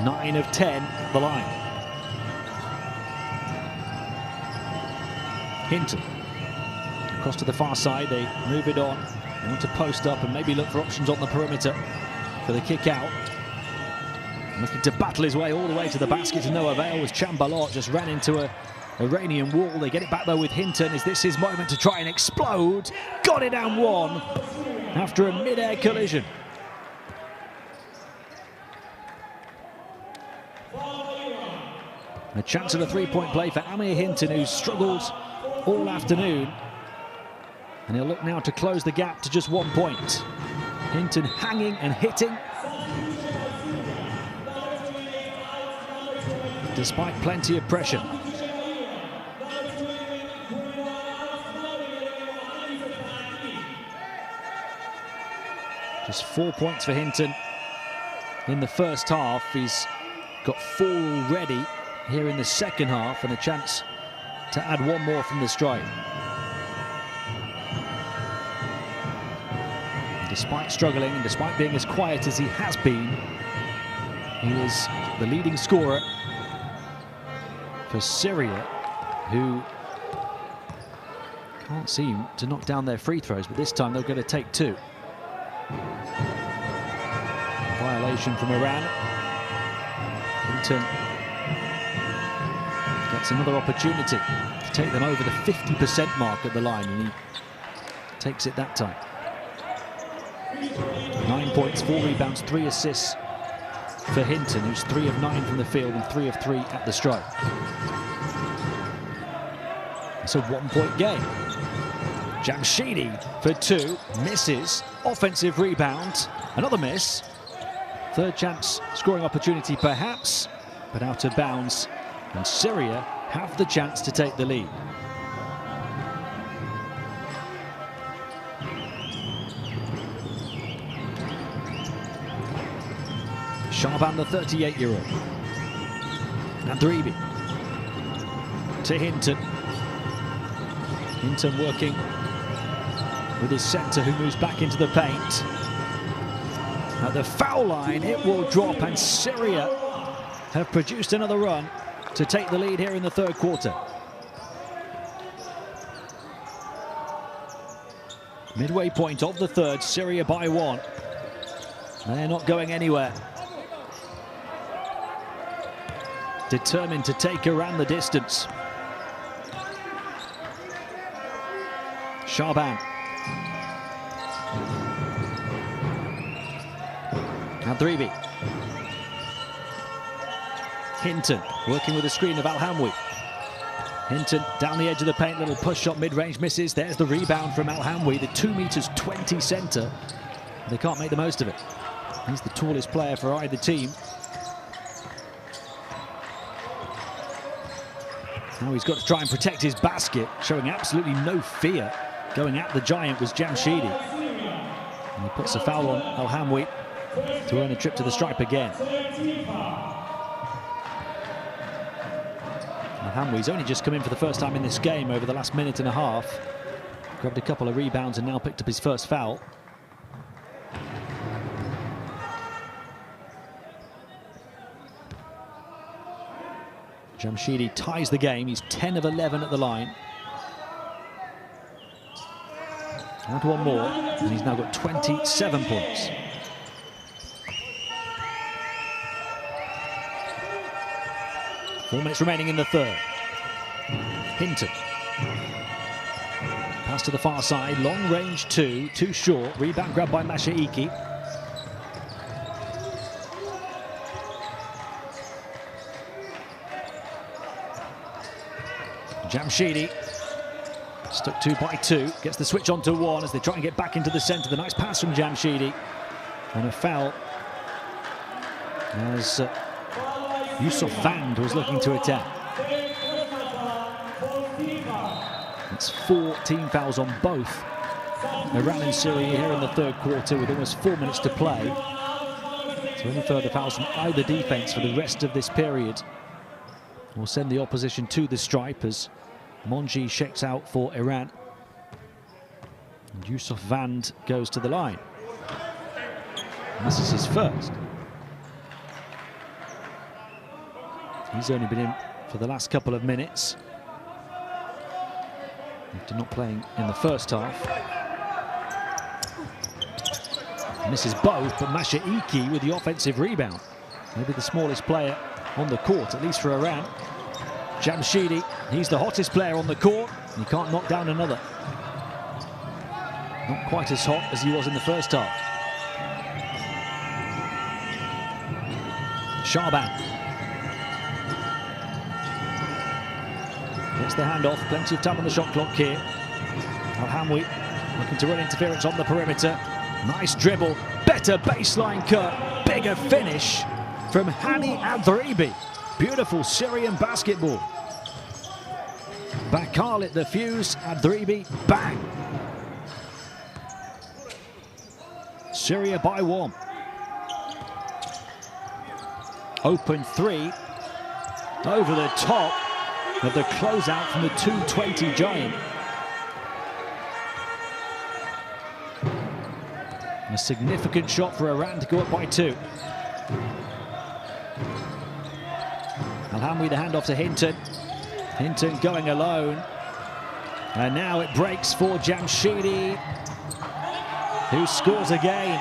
9 of 10, the line. Hinton. Across to the far side, they move it on. They want to post up and maybe look for options on the perimeter for the kick out. Looking to battle his way all the way to the basket to no avail as Chambalot just ran into a Iranian wall. They get it back though with Hinton. Is this his moment to try and explode? Got it down one after a mid-air collision. A chance at a three-point play for Amir Hinton, who's struggled all afternoon. And he'll look now to close the gap to just 1 point. Hinton hanging and hitting, despite plenty of pressure. Just 4 points for Hinton in the first half. He's got 4 already here in the second half, and a chance to add 1 more from the stripe. Despite struggling and despite being as quiet as he has been, he is the leading scorer for Syria, who can't seem to knock down their free throws, but this time they're going to take 2. Violation from Iran. Hinton gets another opportunity to take them over the 50% mark at the line, and he takes it that time. 9 points, 4 rebounds, 3 assists for Hinton, who's 3 of 9 from the field and 3 of 3 at the stripe. It's a 1-point game. Jamshidi for 2, misses. Offensive rebound, another miss. Third chance scoring opportunity perhaps, but out of bounds, and Syria have the chance to take the lead. Shaban, the 38-year-old. Andribi to Hinton. Hinton working with his centre, who moves back into the paint. At the foul line, it will drop, and Syria have produced another run to take the lead here in the third quarter. Midway point of the third, Syria by 1. They're not going anywhere. Determined to take Iran the distance. Shaban. Andribi. Hinton working with a screen of Al-Hamwi. Hinton down the edge of the paint, little push shot mid-range, misses. There's the rebound from Al Hamwi, the 2 meters 20 centre. They can't make the most of it. He's the tallest player for either team. Now he's got to try and protect his basket, showing absolutely no fear. Going at the giant was Jamshidi. And he puts a foul on Al Hamwi to earn a trip to the stripe again. Al Hamwi's only just come in for the first time in this game over the last minute and a half. Grabbed a couple of rebounds and now picked up his first foul. Jamshidi ties the game. He's 10 of 11 at the line. Add one more, and he's now got 27 points. Four minutes remaining in the third. Hinton. Pass to the far side, long range two, too short. Rebound grabbed by Mashaiki. Jamshidi stuck 2 by 2, gets the switch onto 1 as they try and get back into the centre. The nice pass from Jamshidi, and a foul as Yusuf Vand was looking to attack. It's 4 team fouls on both Iran and Syria here in the third quarter with almost 4 minutes to play. So any further fouls from either defence for the rest of this period will send the opposition to the stripe as Monji checks out for Iran. And Yusuf Vand goes to the line. And this is his first. He's only been in for the last couple of minutes, after not playing in the first half. Misses both, but Mashaiki with the offensive rebound. Maybe the smallest player on the court, at least for Iran. Jamshidi, he's the hottest player on the court, and he can't knock down another. Not quite as hot as he was in the first half. Shaban gets the handoff, plenty of time on the shot clock here. Al Hamwi looking to run interference on the perimeter. Nice dribble, better baseline cut, bigger finish from Hani Adribi. Beautiful Syrian basketball. Bakar lit the fuse, Adribi, bang. Syria by 1. Open 3, over the top of the closeout from the 220 giant. A significant shot for Iran to go up by 2. Al Hamwi the handoff to Hinton. Hinton going alone. And now it breaks for Jamshidi, who scores again.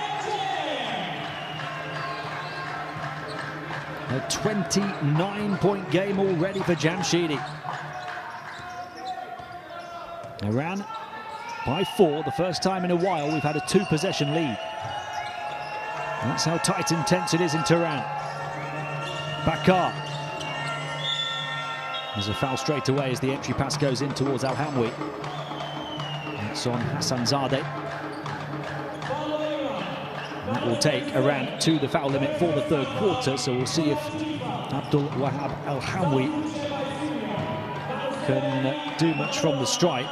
A 29-point game already for Jamshidi. Iran by 4, the first time in a while we've had a 2-possession lead. And that's how tight and tense it is in Tehran. Bakar. There's a foul straight away as the entry pass goes in towards Al Hamwi. It's on Hassan Zadeh. And that will take Iran to the foul limit for the third quarter, so we'll see if Abdul Wahab Al Hamwi can do much from the stripe.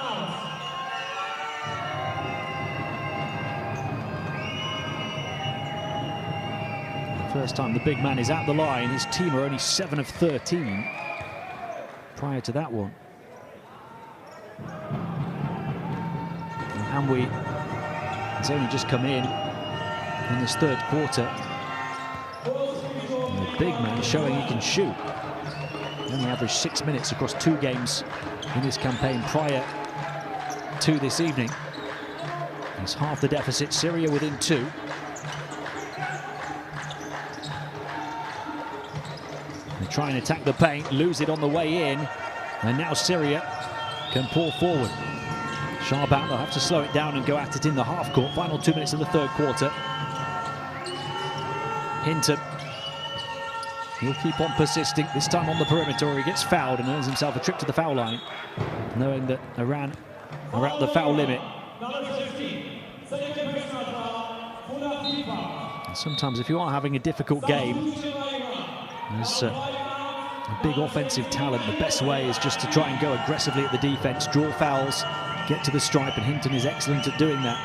The first time the big man is at the line, his team are only 7 of 13 prior to that one. Al Hamwi has only just come in this third quarter. And the big man showing he can shoot. He only averaged 6 minutes across 2 games in this campaign prior to this evening. He's half the deficit, Syria within 2. They try and attack the paint, lose it on the way in, and now Syria can pour forward. Shaban will have to slow it down and go at it in the half court. Final 2 minutes of the third quarter. Hinton He'll keep on persisting, this time on the perimeter, where he gets fouled and earns himself a trip to the foul line, knowing that Iran are at the foul limit. And sometimes if you are having a difficult game, there's a big offensive talent. The best way is just to try and go aggressively at the defense, draw fouls, get to the stripe, and Hinton is excellent at doing that.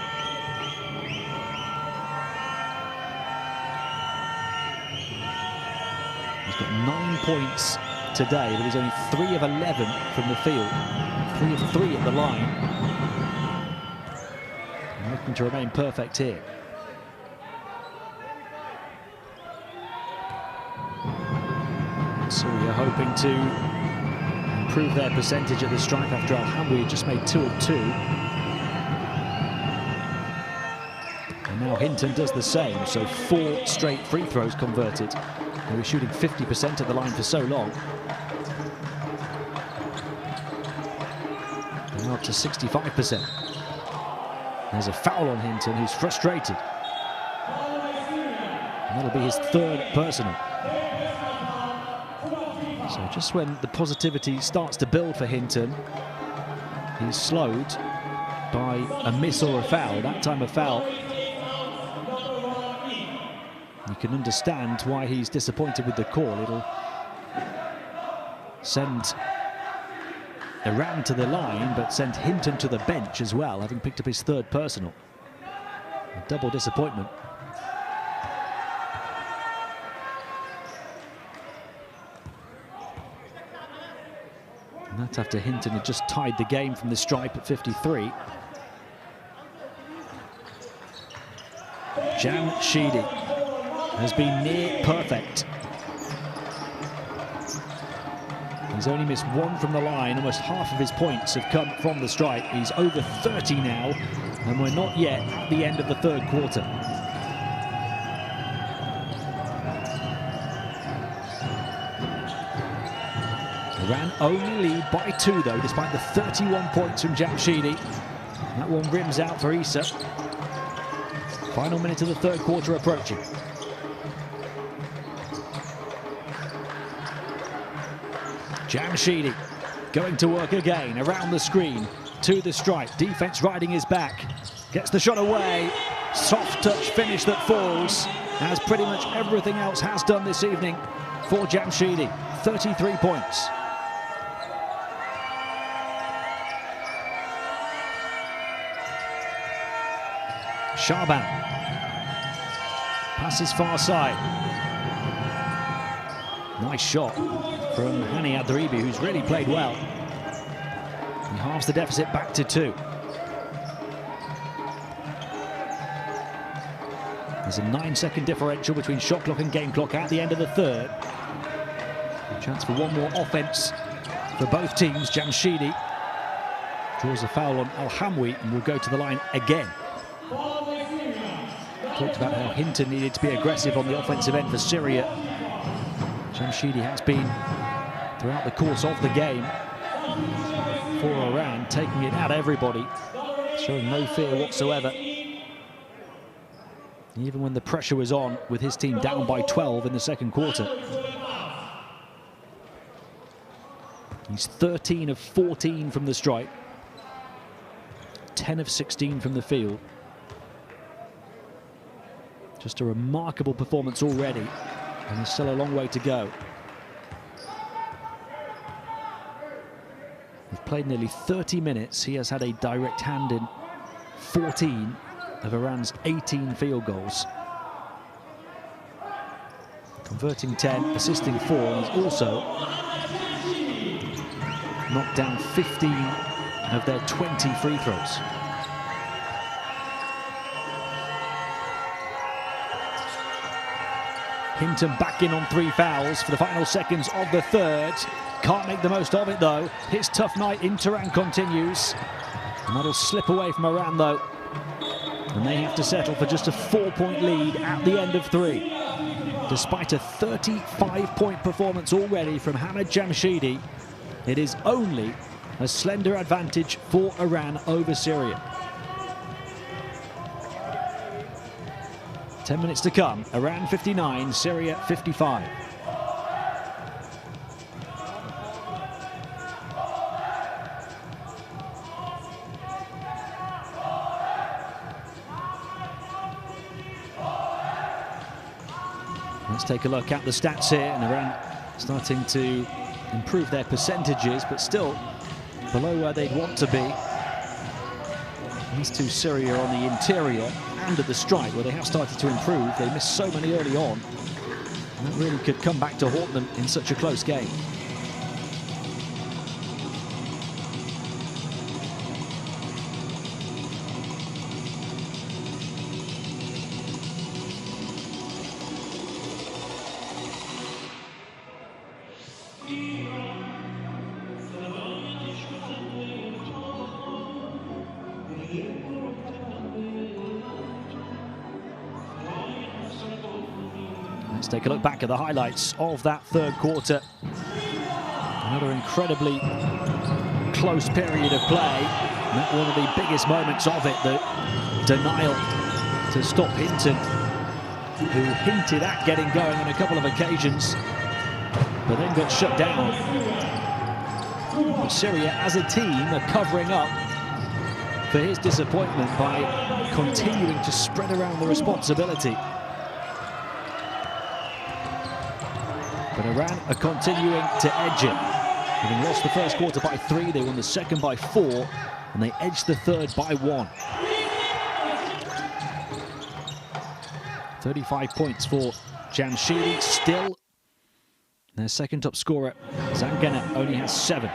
He's got 9 points today, but he's only 3 of 11 from the field, 3 of 3 at the line. And looking to remain perfect here. Syria hoping to improve their percentage at the stripe after Al-Hamwi just made 2 of 2. And now Hinton does the same, so 4 straight free throws converted. He was shooting 50% at the line for so long. And now up to 65%. There's a foul on Hinton, who's frustrated. And that'll be his 3rd personal. So just when the positivity starts to build for Hinton, he's slowed by a miss or a foul. That time a foul. You can understand why he's disappointed with the call. It'll send Iran to the line, but send Hinton to the bench as well, having picked up his 3rd personal. A double disappointment. And that's after Hinton had just tied the game from the stripe at 53. Jamshidi has been near perfect. He's only missed 1 from the line. Almost half of his points have come from the stripe. He's over 30 now, and we're not yet at the end of the 3rd quarter. Iran only lead by 2 though, despite the 31 points from Jamshidi. That one rims out for Issa. Final minute of the 3rd quarter approaching. Jamshidi going to work again, around the screen, to the stripe. Defense riding his back. Gets the shot away. Soft touch finish that falls, as pretty much everything else has done this evening for Jamshidi. 33 points. Shaban passes far side. Nice shot from Hani Adribi, who's really played well. He halves the deficit back to 2. There's a 9-second differential between shot clock and game clock at the end of the 3rd. A chance for one more offense for both teams. Jamshidi draws a foul on Al-Hamwi and will go to the line again. Talked about how Hinton needed to be aggressive on the offensive end for Syria. Jamshidi has been, throughout the course of the game, for Iran, taking it at everybody, showing no fear whatsoever. Even when the pressure was on, with his team down by 12 in the 2nd quarter. He's 13 of 14 from the stripe, 10 of 16 from the field. Just a remarkable performance already, and there's still a long way to go. We've played nearly 30 minutes. He has had a direct hand in 14 of Iran's 18 field goals. Converting 10, assisting 4, and he's also knocked down 15 of their 20 free throws. Hinton back in on 3 fouls for the final seconds of the 3rd. Can't make the most of it though. His tough night in Tehran continues. And that'll slip away from Iran though. And they have to settle for just a 4-point lead at the end of 3. Despite a 35-point performance already from Hamad Jamshidi, it is only a slender advantage for Iran over Syria. 10 minutes to come. Iran 59, Syria 55. Let's take a look at the stats here, and Iran starting to improve their percentages, but still below where they'd want to be. These two, Syria on the interior and at the strike, where they have started to improve. They missed so many early on, and that really could come back to haunt them in such a close game. Let's take a look back at the highlights of that third quarter. Another incredibly close period of play. Not one of the biggest moments of it, the denial to stop Hinton, who hinted at getting going on a couple of occasions, but then got shut down. But Syria as a team are covering up for his disappointment by continuing to spread around the responsibility. But Iran are continuing to edge it. Having lost the first quarter by 3, they won the second by 4, and they edged the third by 1. 35 points for Jamshidi, still their second top scorer. Zangana only has 7.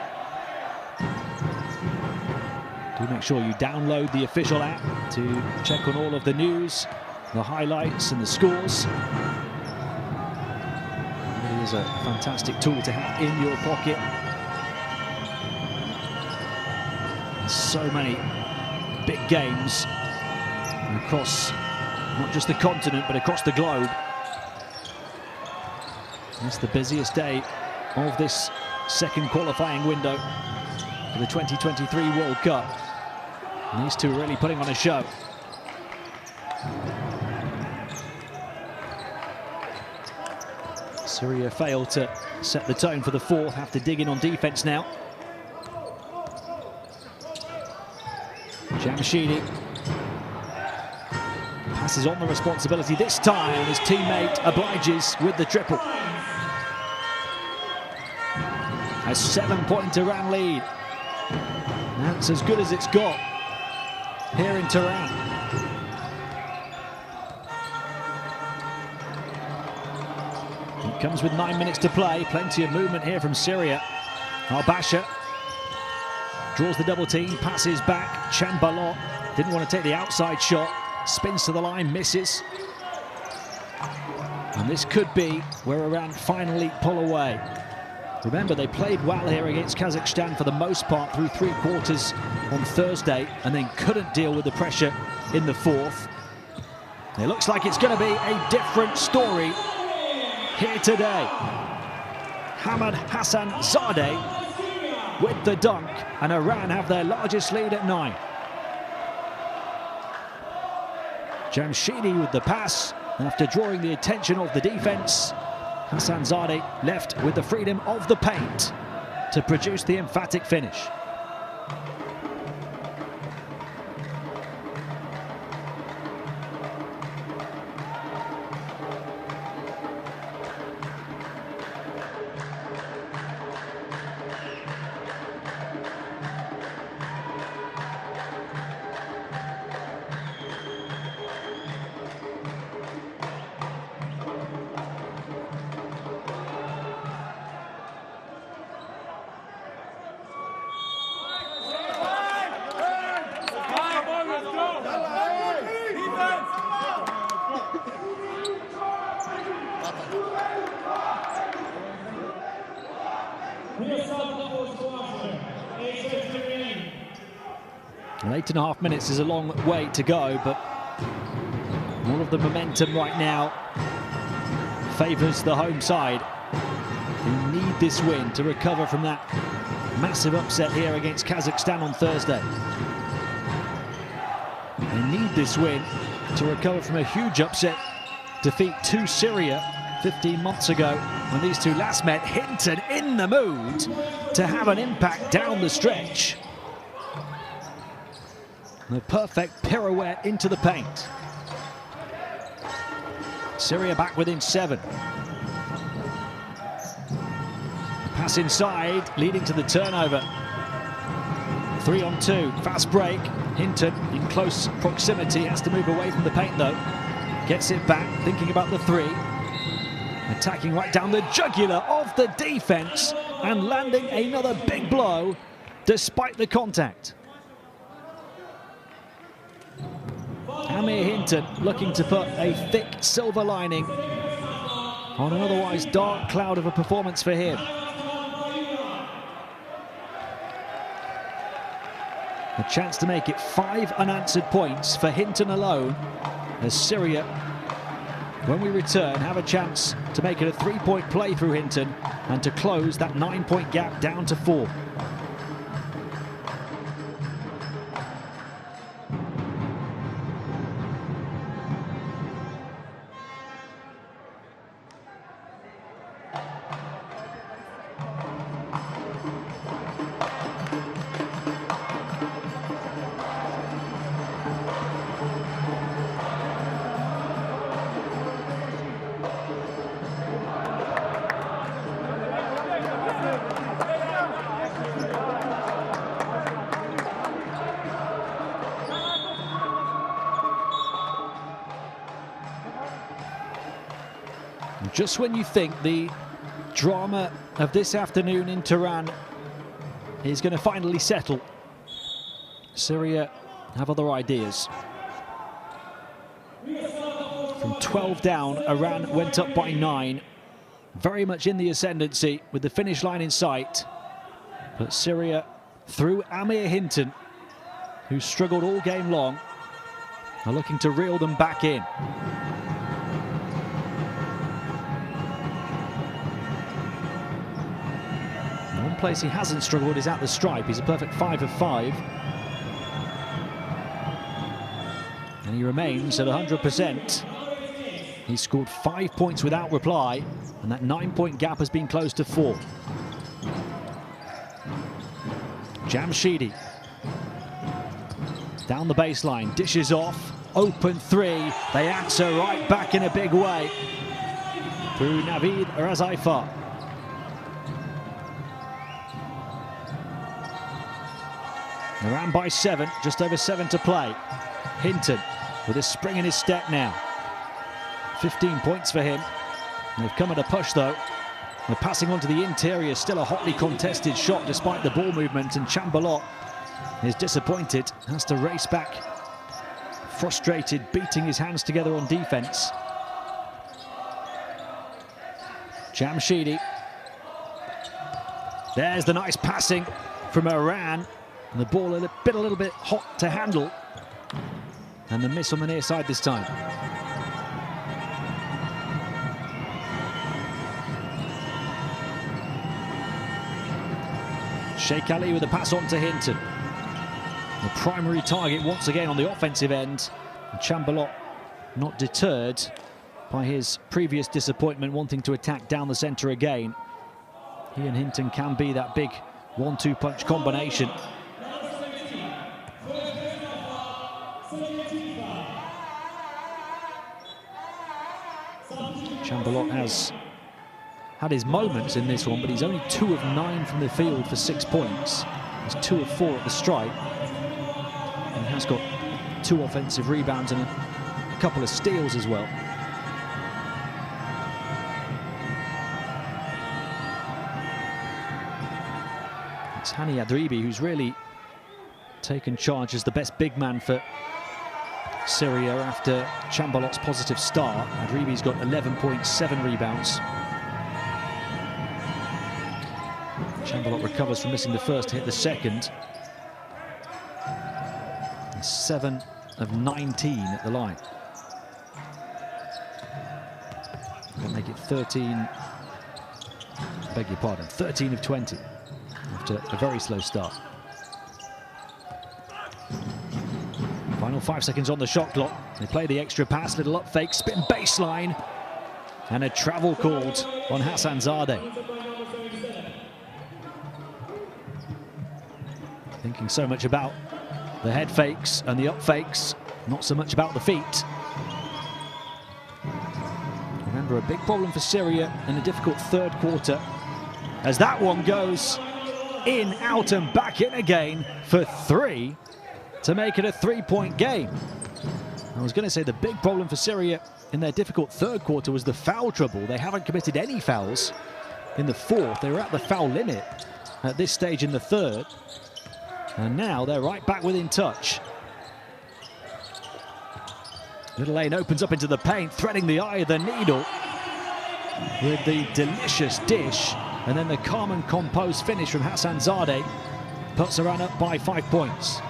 Do make sure you download the official app to check on all of the news, the highlights and the scores. It is a fantastic tool to have in your pocket. There's so many big games across not just the continent but across the globe. It's the busiest day of this second qualifying window for the 2023 World Cup. And these two are really putting on a show. Syria failed to set the tone for the fourth, have to dig in on defense now. Jamshidi passes on the responsibility this time, and his teammate obliges with the triple. A 7-point Iran lead. That's as good as it's got here in Tehran. It comes with 9 minutes to play. Plenty of movement here from Syria. Al-Basha draws the double team, passes back. Chanbalot didn't want to take the outside shot. Spins to the line, misses. And this could be where Iran finally pull away. Remember, they played well here against Kazakhstan for the most part through 3 quarters on Thursday, and then couldn't deal with the pressure in the fourth. It looks like it's going to be a different story here today. Hamad Hassanzadeh with the dunk, and Iran have their largest lead at 9. Jamshidi with the pass after drawing the attention of the defense. Hassanzadeh left with the freedom of the paint to produce the emphatic finish. Well, 8.5 minutes is a long way to go, but all of the momentum right now favours the home side. They need this win to recover from that massive upset here against Kazakhstan on Thursday. They need this win to recover from a huge upset defeat to Syria 15 months ago when these two last met. Hinton in the mood to have an impact down the stretch. The perfect pirouette into the paint. Syria back within 7. Pass inside, leading to the turnover. 3-on-2, fast break. Hinton in close proximity, has to move away from the paint though. Gets it back, thinking about the 3. Attacking right down the jugular of the defense and landing another big blow despite the contact. Amir Hinton looking to put a thick silver lining on an otherwise dark cloud of a performance for him. A chance to make it 5 unanswered points for Hinton alone, as Syria, when we return, have a chance to make it a 3-point play through Hinton and to close that 9-point gap down to 4. Just when you think the drama of this afternoon in Tehran is going to finally settle, Syria have other ideas. From 12 down, Iran went up by 9. Very much in the ascendancy with the finish line in sight. But Syria, through Amir Hinton, who struggled all game long, are looking to reel them back in. One place he hasn't struggled is at the stripe. He's a perfect 5 of 5. And he remains at 100%. He scored 5 points without reply, and that 9-point gap has been closed to 4. Jamshidi down the baseline, dishes off, open 3. They answer right back in a big way through Navid Razaifa. Around by 7, just over 7 to play. Hinton with a spring in his step now. 15 points for him. They've come at a push though. They're passing on to the interior, still a hotly contested shot despite the ball movement, and Chambalot is disappointed, has to race back, frustrated, beating his hands together on defense. Jamshidi. There's the nice passing from Iran. And the ball a little bit hot to handle. And the miss on the near side this time. Sheikh Ali with a pass on to Hinton. The primary target once again on the offensive end. And Chambalot not deterred by his previous disappointment, wanting to attack down the centre again. He and Hinton can be that big 1-2 punch combination. Chambalot has had his moments in this one, but he's only 2 of 9 from the field for 6 points. He's 2 of 4 at the stripe. And he has got 2 offensive rebounds and a couple of steals as well. It's Hani Adribi who's really taken charge as the best big man for Syria after Chambalot's positive start. Adribi's got 11.7 rebounds. Chambalot recovers from missing the first, hit the second. 7 of 19 at the line. Gonna make it 13, beg your pardon, 13 of 20 after a very slow start. Final 5 seconds on the shot clock. They play the extra pass, little up fake, spin baseline, and a travel called on Hassan Zadeh. Thinking so much about the head fakes and the up fakes, not so much about the feet. Remember, a big problem for Syria in a difficult third quarter, as that one goes in, out and back in again for 3 to make it a 3-point game. I was going to say the big problem for Syria in their difficult third quarter was the foul trouble. They haven't committed any fouls in the fourth. They were at the foul limit at this stage in the third. And now they're right back within touch. Little Lane opens up into the paint, threading the eye of the needle with the delicious dish. And then the calm and composed finish from Hassanzadeh puts Iran up by 5 points.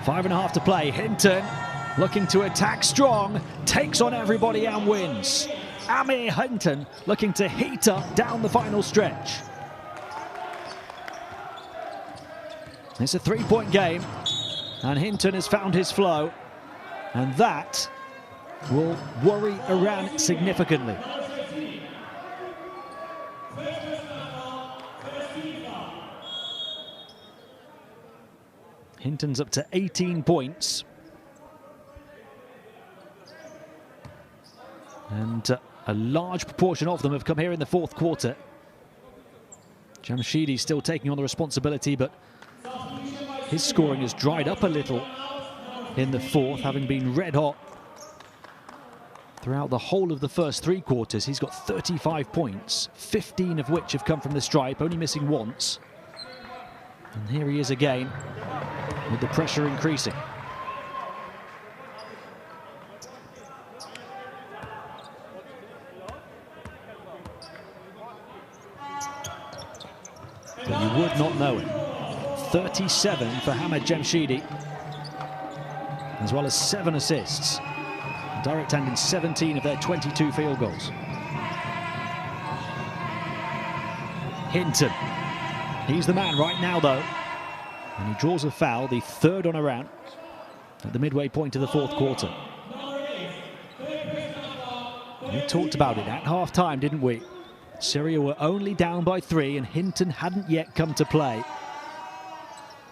5.5 to play. Hinton looking to attack strong, takes on everybody and wins. Amir Hinton looking to heat up down the final stretch. It's a 3-point game, and Hinton has found his flow, and that will worry Iran significantly. Hinton's up to 18 points. And a large proportion of them have come here in the fourth quarter. Jamshidi still taking on the responsibility, but his scoring has dried up a little in the fourth, having been red hot throughout the whole of the first 3 quarters. He's got 35 points, 15 of which have come from the stripe, only missing once. And here he is again, with the pressure increasing. But you would not know it. 37 for Hamad Jamshidi, as well as 7 assists. Direct hand in 17 of their 22 field goals. Hinton, he's the man right now though, and he draws a foul, the 3rd on Iran, at the midway point of the fourth quarter. We talked about it at half-time, didn't we? Syria were only down by 3 and Hinton hadn't yet come to play.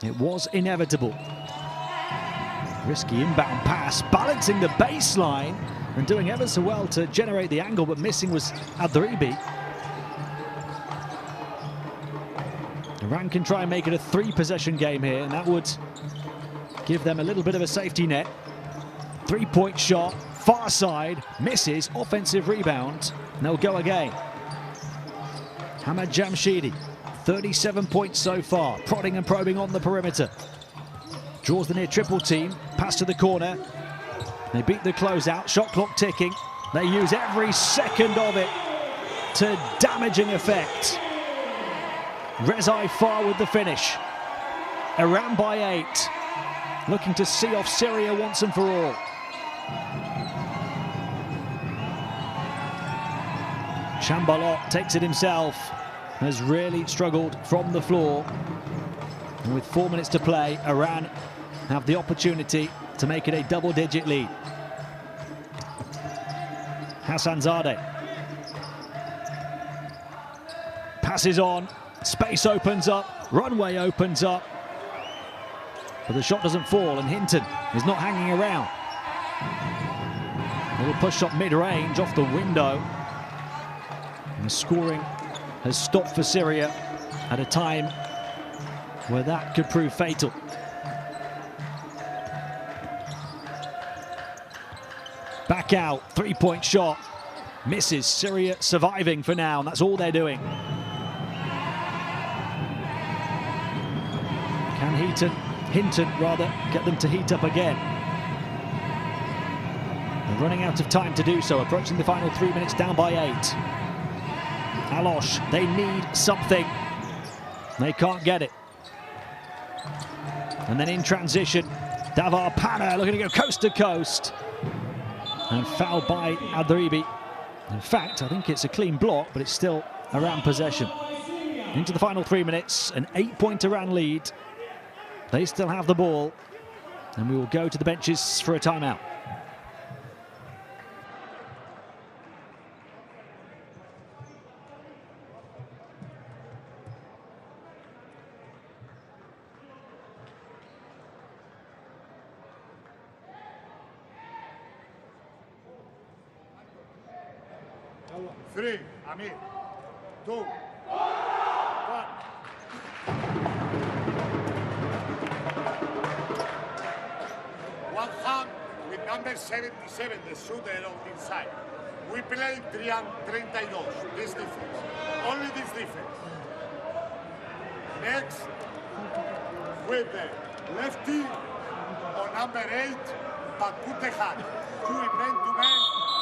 It was inevitable. Risky inbound pass, balancing the baseline and doing ever so well to generate the angle, but missing was Adribi. Iran can try and make it a 3-possession game here, and that would give them a little bit of a safety net. 3-point shot, far side, misses, offensive rebound, and they'll go again. Hamad Jamshidi, 37 points so far, prodding and probing on the perimeter. Draws the near triple team, pass to the corner. They beat the closeout, shot clock ticking. They use every second of it to damaging effect. Rezai Far with the finish. Iran by 8, looking to see off Syria once and for all. Chambalot takes it himself, has really struggled from the floor. And with 4 minutes to play, Iran have the opportunity to make it a double-digit lead. Hassanzadeh passes on, space opens up, runway opens up, but the shot doesn't fall, and Hinton is not hanging around. A little push shot mid-range off the window. And the scoring has stopped for Syria at a time where that could prove fatal. Back out, 3-point shot, misses. Syria surviving for now, and that's all they're doing. Can Hinton rather get them to heat up again? They're running out of time to do so, approaching the final 3 minutes, down by 8. Alosh, they need something. They can't get it. And then in transition, Davar Pana looking to go coast to coast. And fouled by Adribi. In fact, I think it's a clean block, but it's still Iran possession. Into the final 3 minutes, an 8-point Iran lead. They still have the ball. And we will go to the benches for a timeout. 3, Amir. 2, 1. One hand with number 77, the shooter on the inside. We play 32, this defense. Only this defense. Next, with the lefty on number 8, but put the hand. You in man to man,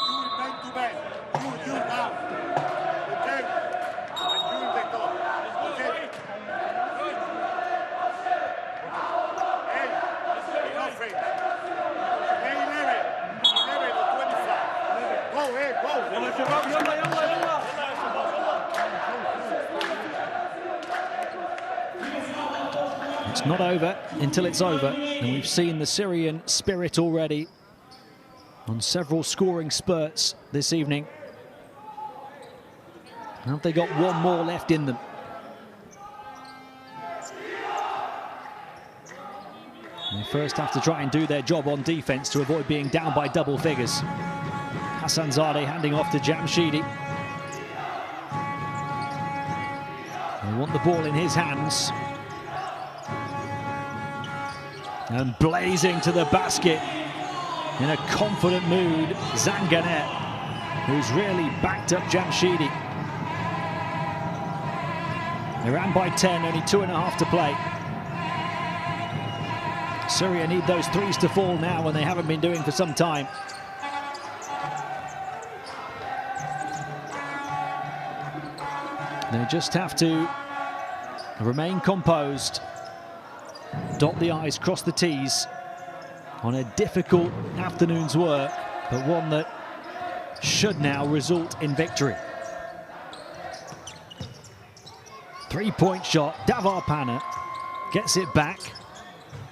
you in man to man. You now. Okay? And you in the top. Okay? Hey, enough faith. Hey, 11 or 25. Go, hey, go. It's not over until it's over, and we've seen the Syrian spirit already on several scoring spurts this evening. Have they got one more left in them? They first have to try and do their job on defense to avoid being down by double figures. Hassanzadeh handing off to Jamshidi. They want the ball in his hands. And blazing to the basket in a confident mood, Zanganet, who's really backed up Jamshidi. They ran by 10, only 2.5 to play. Syria need those threes to fall now, and they haven't been doing for some time. They just have to remain composed, dot the I's, cross the T's on a difficult afternoon's work, but one that should now result in victory. Three-point shot, Davar Pana gets it back,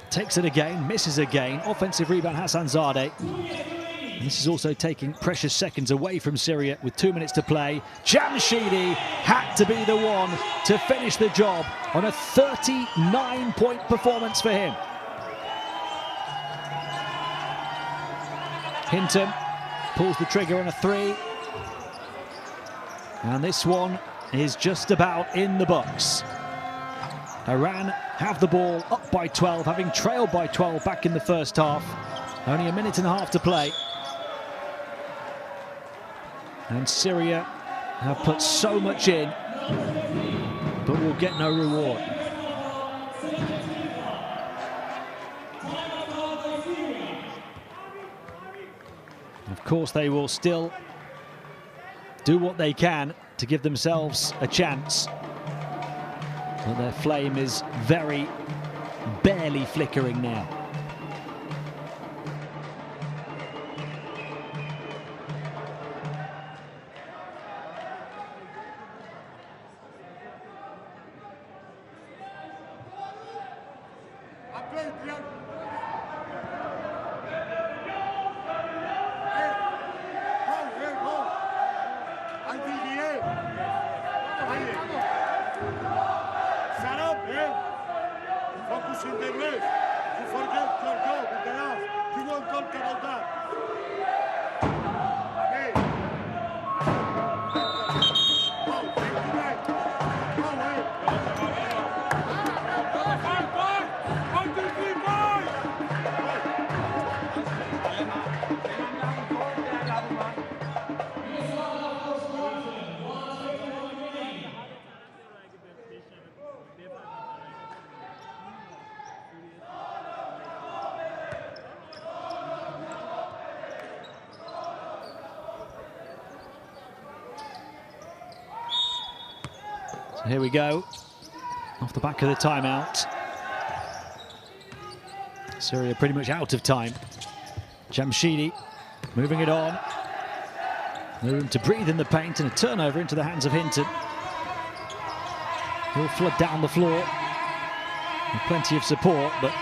takes it again, misses again. Offensive rebound, Hassanzadeh. And this is also taking precious seconds away from Syria with 2 minutes to play. Jamshidi had to be the one to finish the job on a 39-point performance for him. Hinton pulls the trigger on a 3. And this one is just about in the books. Iran have the ball up by 12, having trailed by 12 back in the first half. Only 1.5 minutes to play. And Syria have put so much in, but will get no reward. Of course, they will still do what they can to give themselves a chance. But their flame is very barely flickering now. Focus in the race. You forget your job in the house. You won't talk about that. Okay. Go, take the right. Go away. 1, 2, 3, So here we go, off the back of the timeout. Syria pretty much out of time. Jamshidi moving it on. No room to breathe in the paint, and a turnover into the hands of Hinton. He'll flood down the floor with plenty of support, but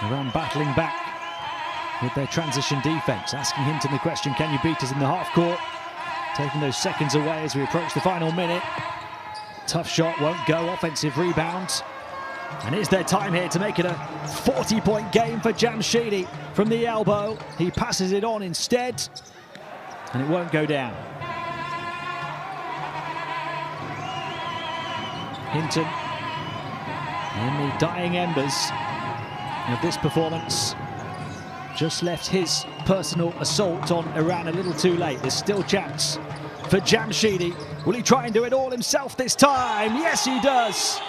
Iran battling back with their transition defense, asking Hinton the question, can you beat us in the half court? Taking those seconds away as we approach the final minute. Tough shot, won't go. Offensive rebound. And is there time here to make it a 40-point game for Jamshidi from the elbow? He passes it on instead, and it won't go down. Hinton in the dying embers of this performance. Just left his personal assault on Iran a little too late. There's still chance for Jamshidi. Will he try and do it all himself this time? Yes, he does.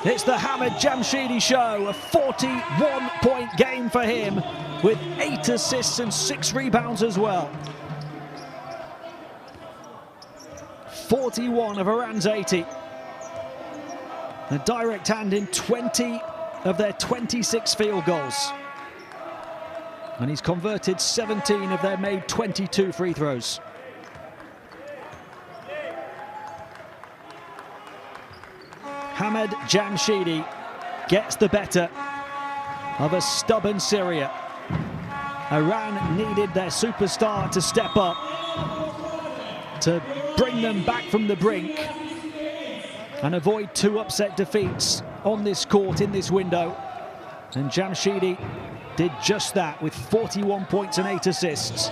It's the Hamad Jamshidi show. A 41-point game for him with 8 assists and 6 rebounds as well. 41 of Iran's 80. A direct hand in 20 of their 26 field goals. And he's converted 17 of their made 22 free throws. Hamad Jamshidi gets the better of a stubborn Syria. Iran needed their superstar to step up, to bring them back from the brink and avoid 2 upset defeats on this court in this window. And Jamshidi did just that with 41 points and 8 assists.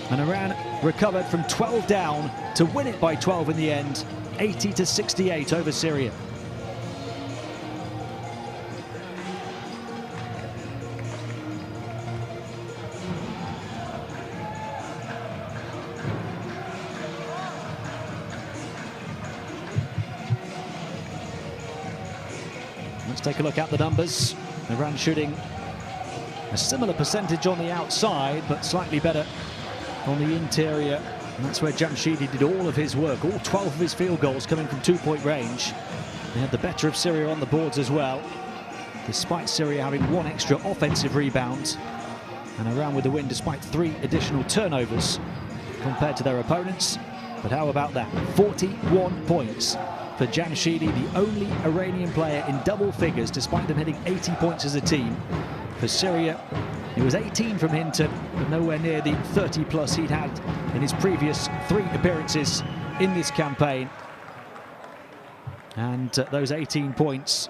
And Iran recovered from 12 down to win it by 12 in the end, 80-68 over Syria. Let's take a look at the numbers. Iran shooting a similar percentage on the outside, but slightly better on the interior. And that's where Jamshidi did all of his work, all 12 of his field goals coming from 2-point range. They had the better of Syria on the boards as well, despite Syria having 1 extra offensive rebound. And Iran with the win despite 3 additional turnovers compared to their opponents. But how about that? 41 points for Jamshidi, the only Iranian player in double figures, despite them hitting 80 points as a team. For Syria, it was 18 from Hinton, but nowhere near the 30+ he'd had in his previous 3 appearances in this campaign. And those 18 points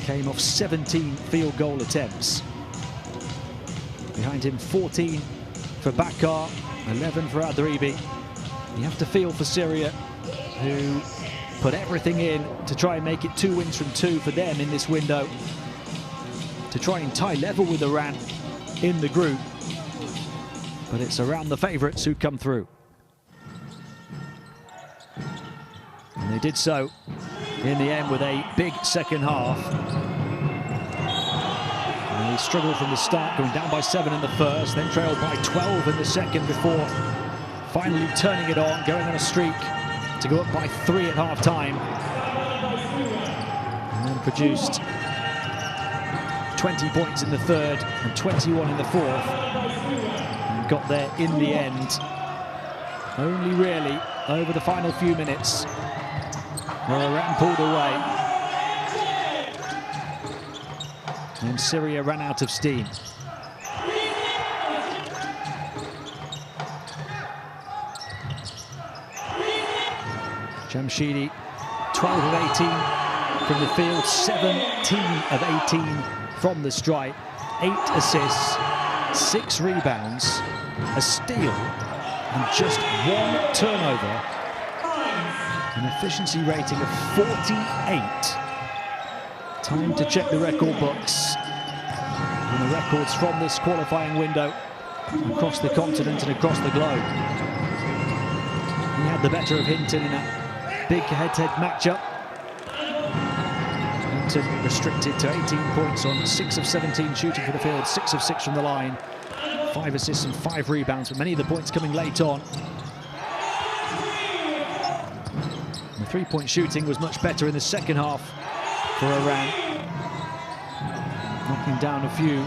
came off 17 field goal attempts. Behind him, 14 for Bakar, 11 for Adribi. You have to feel for Syria, who put everything in to try and make it 2 wins from 2 for them in this window, to try and tie level with Iran in the group. But it's Iran the favourites who come through. And they did so in the end with a big second half. And they struggled from the start, going down by 7 in the first, then trailed by 12 in the second before finally turning it on, going on a streak to go up by 3 at half-time. And then produced 20 points in the third and 21 in the fourth. And got there in the end. Only really over the final few minutes where Iran pulled away. And Syria ran out of steam. Jamshidi, 12 of 18 from the field, 17 of 18 from the stripe, 8 assists, 6 rebounds, a steal, and just 1 turnover. An efficiency rating of 48. Time to check the record books. And the records from this qualifying window across the continent and across the globe. He had the better of Hinton in that big head-to-head matchup. Hinton restricted to 18 points on 6 of 17 shooting for the field, 6 of 6 from the line, 5 assists and 5 rebounds, but many of the points coming late on. And the 3-point shooting was much better in the second half for Iran, knocking down a few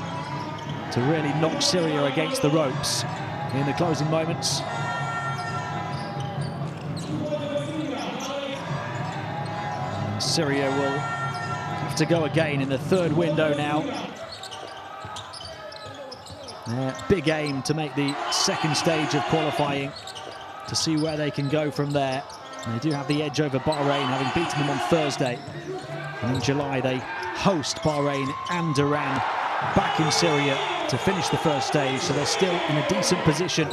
to really knock Syria against the ropes in the closing moments. Syria will have to go again in the third window now. Big aim to make the second stage of qualifying, to see where they can go from there. And they do have the edge over Bahrain, having beaten them on Thursday. And in July they host Bahrain and Iran back in Syria to finish the first stage, so they're still in a decent position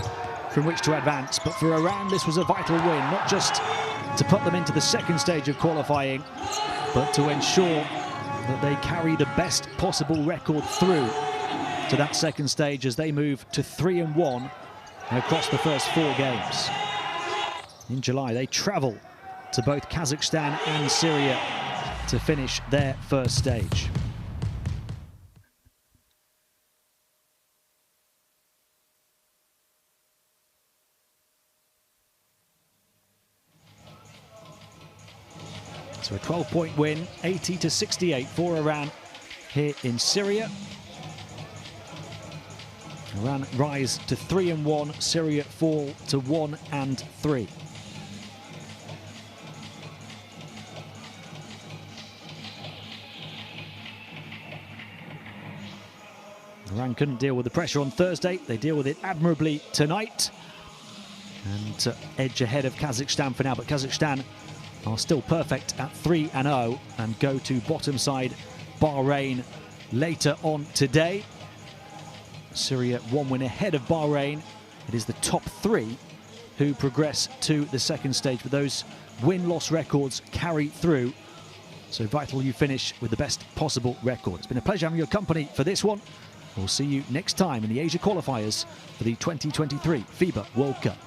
from which to advance. But for Iran, this was a vital win, not just to put them into the second stage of qualifying, but to ensure that they carry the best possible record through to that second stage as they move to 3-1 across the first 4 games. In July, they travel to both Kazakhstan and Syria to finish their first stage. So a 12-point win, 80-68 for Iran here in Syria. Iran rise to 3-1, Syria fall to 1-3. Iran couldn't deal with the pressure on Thursday. They deal with it admirably tonight and edge ahead of Kazakhstan for now. But Kazakhstan are still perfect at 3-0 and go to bottom side Bahrain later on today. Syria 1 win ahead of Bahrain. It is the top 3 who progress to the second stage, but those win-loss records carry through. So vital you finish with the best possible record. It's been a pleasure having your company for this one. We'll see you next time in the Asia qualifiers for the 2023 FIBA World Cup.